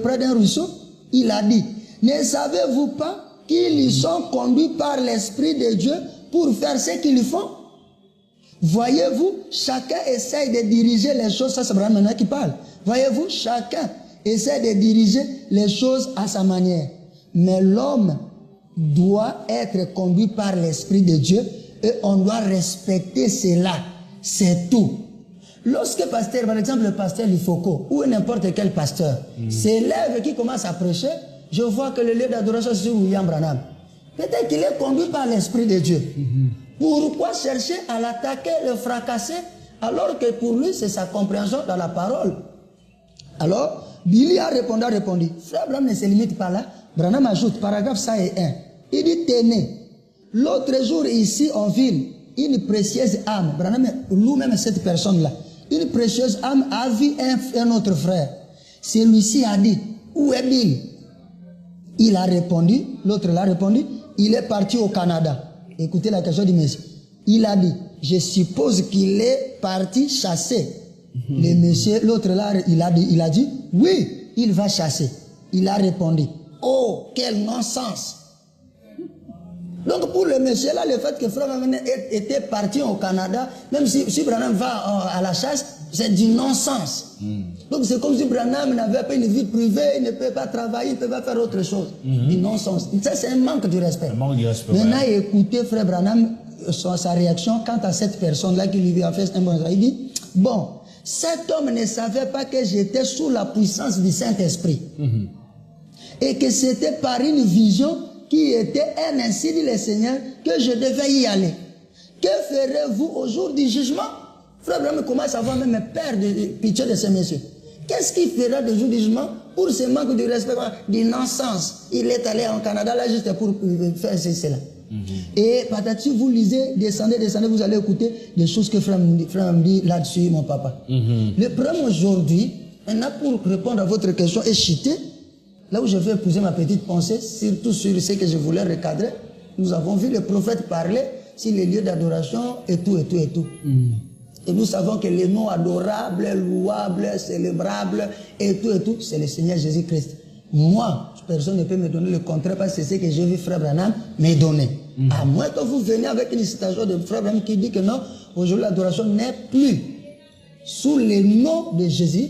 près d'un ruisseau, il a dit, ne savez-vous pas qu'ils y sont conduits par l'Esprit de Dieu pour faire ce qu'ils font? Voyez-vous, chacun essaye de diriger les choses, ça c'est Branham maintenant qui parle. Voyez-vous, chacun essaie de diriger les choses à sa manière. Mais l'homme doit être conduit par l'Esprit de Dieu et on doit respecter cela. C'est tout. Lorsque pasteur, par exemple le pasteur Lifoko ou n'importe quel pasteur s'élève qui commence à prêcher, je vois que le lieu d'adoration c'est William Branham. Peut-être qu'il est conduit par l'Esprit de Dieu. Pourquoi chercher à l'attaquer, le fracasser, alors que pour lui c'est sa compréhension dans la parole? Alors, Billy a répondu. Frère Branham ne se limite pas là. Branham ajoute, paragraphe 101. Il dit, tenez, l'autre jour ici en ville, une précieuse âme, Branham loue même cette personne-là, une précieuse âme a vu un autre frère. Celui-ci a dit, où est Bill? Il a répondu, l'autre l'a répondu, il est parti au Canada. Écoutez la question du monsieur. Il a dit, je suppose qu'il est parti chasser. Le monsieur, l'autre là, il a dit, oui, il va chasser. Il a répondu, oh, quel non-sens. Donc pour le monsieur là, le fait que frère était parti au Canada, même si Branham va à la chasse, c'est du non-sens. Donc c'est comme si Branham n'avait pas une vie privée, il ne peut pas travailler, il ne peut pas faire autre chose. Du non-sens. Ça c'est un manque de respect. Maintenant écoutez frère Branham, sa réaction quant à cette personne-là qui lui a fait un bon travail. Il dit, bon, cet homme ne savait pas que j'étais sous la puissance du Saint-Esprit. Et que c'était par une vision qui était un ainsi dit le Seigneur que je devais y aller. Que ferez-vous au jour du jugement? Frère Branham commence à avoir même peur de pitié de ces messieurs. Qu'est-ce qu'il fera le jour du jugement pour ce manque de respect, du non-sens? Il est allé en Canada là juste pour faire cela. Et patati, vous lisez, descendez, vous allez écouter des choses que frère me dit là-dessus, mon papa. Le problème aujourd'hui, maintenant pour répondre à votre question, est chité. là où je vais épouser ma petite pensée, surtout sur ce que je voulais recadrer, nous avons vu le prophète parler sur les lieux d'adoration et tout, et tout, et tout. Et nous savons que les noms adorables, louables, célébrables et tout, c'est le Seigneur Jésus-Christ. Moi, personne ne peut me donner le contraire parce que c'est ce que j'ai vu Frère Branham me donner. À moins que vous veniez avec une citation de Frère Branham qui dit que non, aujourd'hui l'adoration n'est plus sous le nom de Jésus,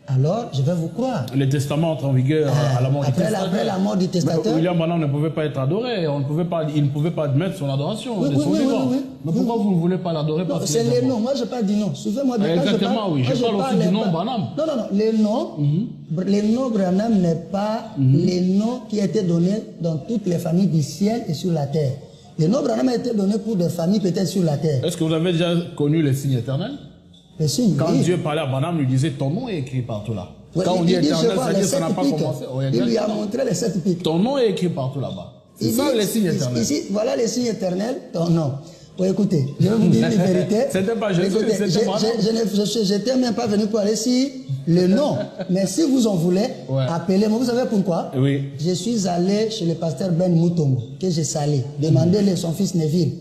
alors je vais vous croire. Le testament entre en vigueur à la mort du testateur. Après la mort du testateur. William Branham ne pouvait pas être adoré, il ne pouvait pas admettre son adoration de son vivant. Mais pourquoi vous ne voulez pas l'adorer? C'est les noms, moi je n'ai pas dit non. Suivez-moi bien. Exactement, oui. Je parle aussi du nom Branham. Non, les noms Branham n'est pas les noms qui étaient donnés dans toutes les familles du ciel et sur la terre. Les noms Branham a été donnés pour des familles peut-être sur la terre. Est-ce que vous avez déjà connu les signes éternels? Quand oui. Dieu parlait à Branham, lui disait ton nom est écrit partout là. Ouais, quand on dit éternel, ça veut dire que ça n'a pas pics. commencé. Oh, il lui a montré les 7 pics. Ton nom est écrit partout là-bas. C'est ça les signes éternels. Ici, voilà les signes éternels, ton nom. Bon, écoutez, je vais vous dire une vérité. C'était pas Jésus, c'était Branham. Je n'étais même pas venu pour aller sur le nom. Mais si vous en voulez, appelez-moi. Vous savez pourquoi? Oui. Je suis allé chez le pasteur Ben Moutombo, que j'ai salé. Demandez-le son fils Neville.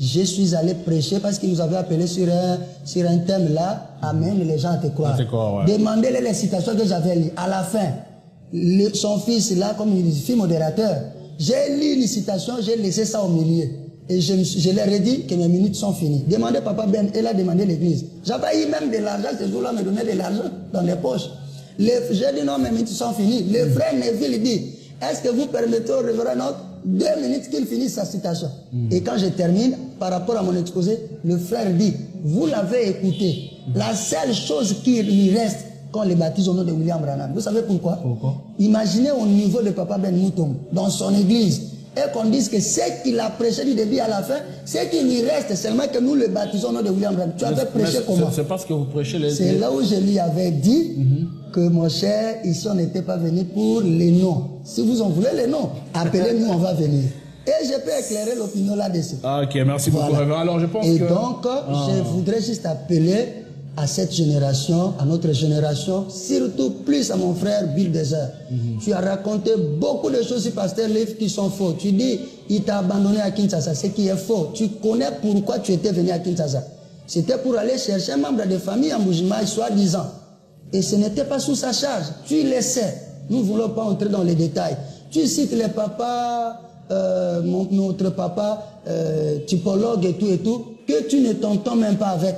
Je suis allé prêcher parce qu'il nous avait appelé sur un thème là. Amen, les gens te croient. Demandez-les les citations que j'avais lues. À la fin, son fils là, comme il dit, modérateur, j'ai lu une citation, j'ai laissé ça au milieu. Et je leur ai dit que mes minutes sont finies. Demandez Papa Ben, elle a demandé l'église. J'avais eu même de l'argent, ce jour-là, me donnait de l'argent dans les poches. J'ai dit non, mes minutes sont finies. Le frère Neville dit, est-ce que vous permettez au révérend notre 2 minutes qu'il finisse sa citation? Et quand je termine, par rapport à mon exposé, le frère dit, vous l'avez écouté. La seule chose qui lui reste quand on les baptise au nom de William Branham. Vous savez pourquoi? Imaginez au niveau de Papa Ben Moutombo, dans son église, et qu'on dise que ce qu'il a prêché du début à la fin, ce qui lui reste seulement que nous le baptisons au nom de William Branham. Tu avais prêché comment? C'est parce que vous prêchez les... C'est là où je lui avais dit que mon cher, ici on n'était pas venu pour les noms. Si vous en voulez les noms, appelez-nous, on va venir. Et je peux éclairer l'opinion là-dessus. Ah, ok, merci beaucoup. Alors je pense donc, je voudrais juste appeler à cette génération, à notre génération, surtout plus à mon frère Bill Deser. Tu as raconté beaucoup de choses sur Pasteur Leif qui sont faux. Tu dis, il t'a abandonné à Kinshasa, ce qui est faux. Tu connais pourquoi tu étais venu à Kinshasa. C'était pour aller chercher un membre de famille en Mbujimaï, soi-disant. Et ce n'était pas sous sa charge. Tu le sais. Nous ne voulons pas entrer dans les détails. Tu cites les papas, notre papa, typologue et tout, que tu ne t'entends même pas avec.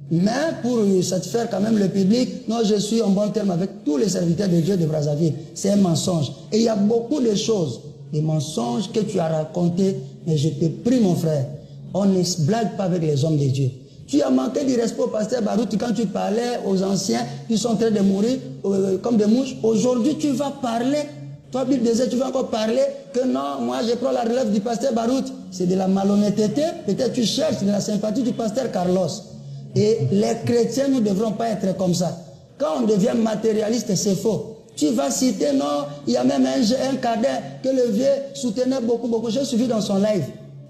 Mais pour satisfaire quand même le public, non, je suis en bon terme avec tous les serviteurs de Dieu de Brazzaville. C'est un mensonge. Et il y a beaucoup de choses, des mensonges que tu as racontés, mais je te prie mon frère, on ne se blague pas avec les hommes de Dieu. Tu as manqué du respect au pasteur Barout quand tu parlais aux anciens qui sont en train de mourir comme des mouches. Aujourd'hui, tu vas parler. Toi, Bill Deser, tu vas encore parler que non, moi je prends la relève du pasteur Barout. C'est de la malhonnêteté. Peut-être tu cherches de la sympathie du pasteur Carlos. Et les chrétiens ne devront pas être comme ça. Quand on devient matérialiste, c'est faux. Tu vas citer, non, il y a même un cadet que le vieux soutenait beaucoup. J'ai suivi dans son live.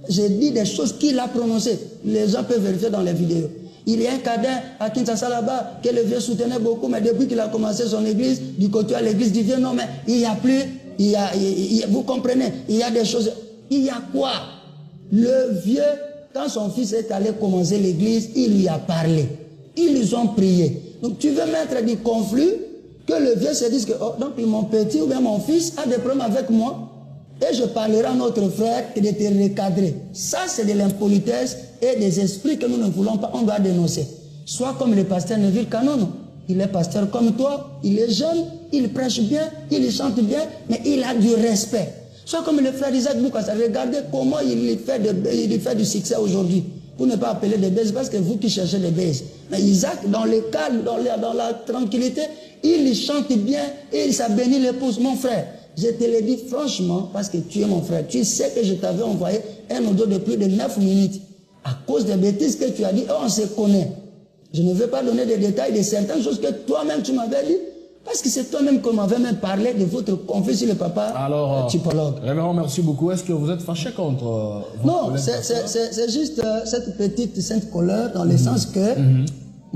J'ai dit des choses qu'il a prononcées. Les gens peuvent vérifier dans les vidéos. Il y a un cadet à Kinshasa là-bas que le vieux soutenait beaucoup, mais depuis qu'il a commencé son église, du côté à l'église du vieux, non, mais il n'y a plus, vous comprenez, il y a des choses. Il y a quoi? Le vieux, quand son fils est allé commencer l'église, il lui a parlé. Ils ont prié. Donc tu veux mettre du conflit, que le vieux se dise que oh, donc mon petit ou bien mon fils a des problèmes avec moi, et je parlerai à notre frère et de te recadrer. Ça, c'est de l'impolitesse et des esprits que nous ne voulons pas, on doit dénoncer. Soit comme le pasteur Neville Canon. Il est pasteur comme toi, il est jeune, il prêche bien, il chante bien, mais il a du respect. Soit comme le frère Isaac Boukassa. Regardez comment il fait du succès aujourd'hui. Pour ne pas appeler des baises, parce que vous qui cherchez des baises. Mais Isaac, dans le calme, dans la tranquillité, il chante bien et ça bénit l'épouse. Mon frère, je te le dis franchement, parce que tu es mon frère. Tu sais que je t'avais envoyé un audio de plus de 9 minutes. À cause des bêtises que tu as dit, on se connaît. Je ne veux pas donner des détails de certaines choses que toi-même tu m'avais dit. Parce que c'est toi-même qu'on m'avait même parlé de votre conflit sur le papa typologue. Révérend, merci beaucoup. Est-ce que vous êtes fâché contre... Non, c'est juste cette petite sainte colère dans le sens que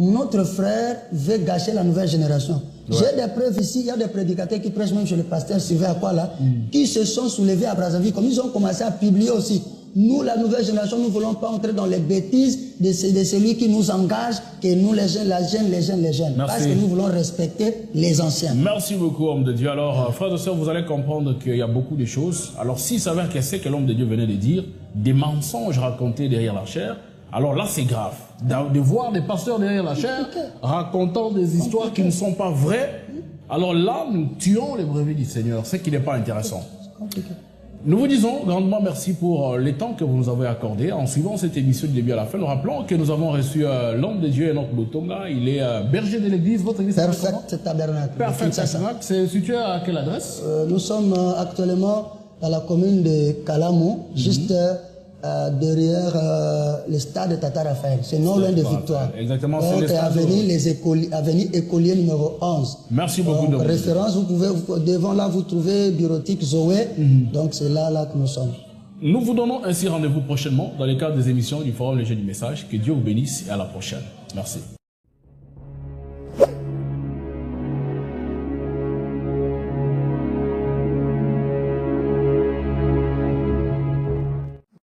notre frère veut gâcher la nouvelle génération. Ouais. J'ai des preuves ici, il y a des prédicateurs qui prêchent même chez le pasteur Sylvain Akwala, qui se sont soulevés à Brazzaville, comme ils ont commencé à publier aussi. Nous, la nouvelle génération, nous ne voulons pas entrer dans les bêtises de celui qui nous engage, que nous, les jeunes. Merci. Parce que nous voulons respecter les anciens. Merci beaucoup, homme de Dieu. Alors, frères et sœurs, vous allez comprendre qu'il y a beaucoup de choses. Alors, s'il s'avère que c'est que l'homme de Dieu venait de dire, des mensonges racontés derrière la chair, alors là, c'est grave. De voir des pasteurs derrière la chair racontant des histoires qui ne sont pas vraies, alors là, nous tuons les brebis du Seigneur, ce qui n'est pas intéressant. Nous vous disons grandement merci pour les temps que vous nous avez accordés. En suivant cette émission du début à la fin, nous rappelons que nous avons reçu l'homme de Dieu, Enoch Botonga. Il est berger de l'église. Votre église Perfect Tabernacle. Perfect Tabernacle. C'est situé à quelle adresse? Nous sommes actuellement dans la commune de Kalamo, juste derrière le stade Tata Raphaël. C'est non loin de Victoire. Exactement. Donc, avenue Écolier numéro 11. Merci beaucoup. Donc, référence, vous pouvez, devant là, vous trouvez bureautique Zoé. Donc, c'est là que nous sommes. Nous vous donnons ainsi rendez-vous prochainement dans le cadre des émissions du Forum Les Jeunes du Message. Que Dieu vous bénisse et à la prochaine. Merci.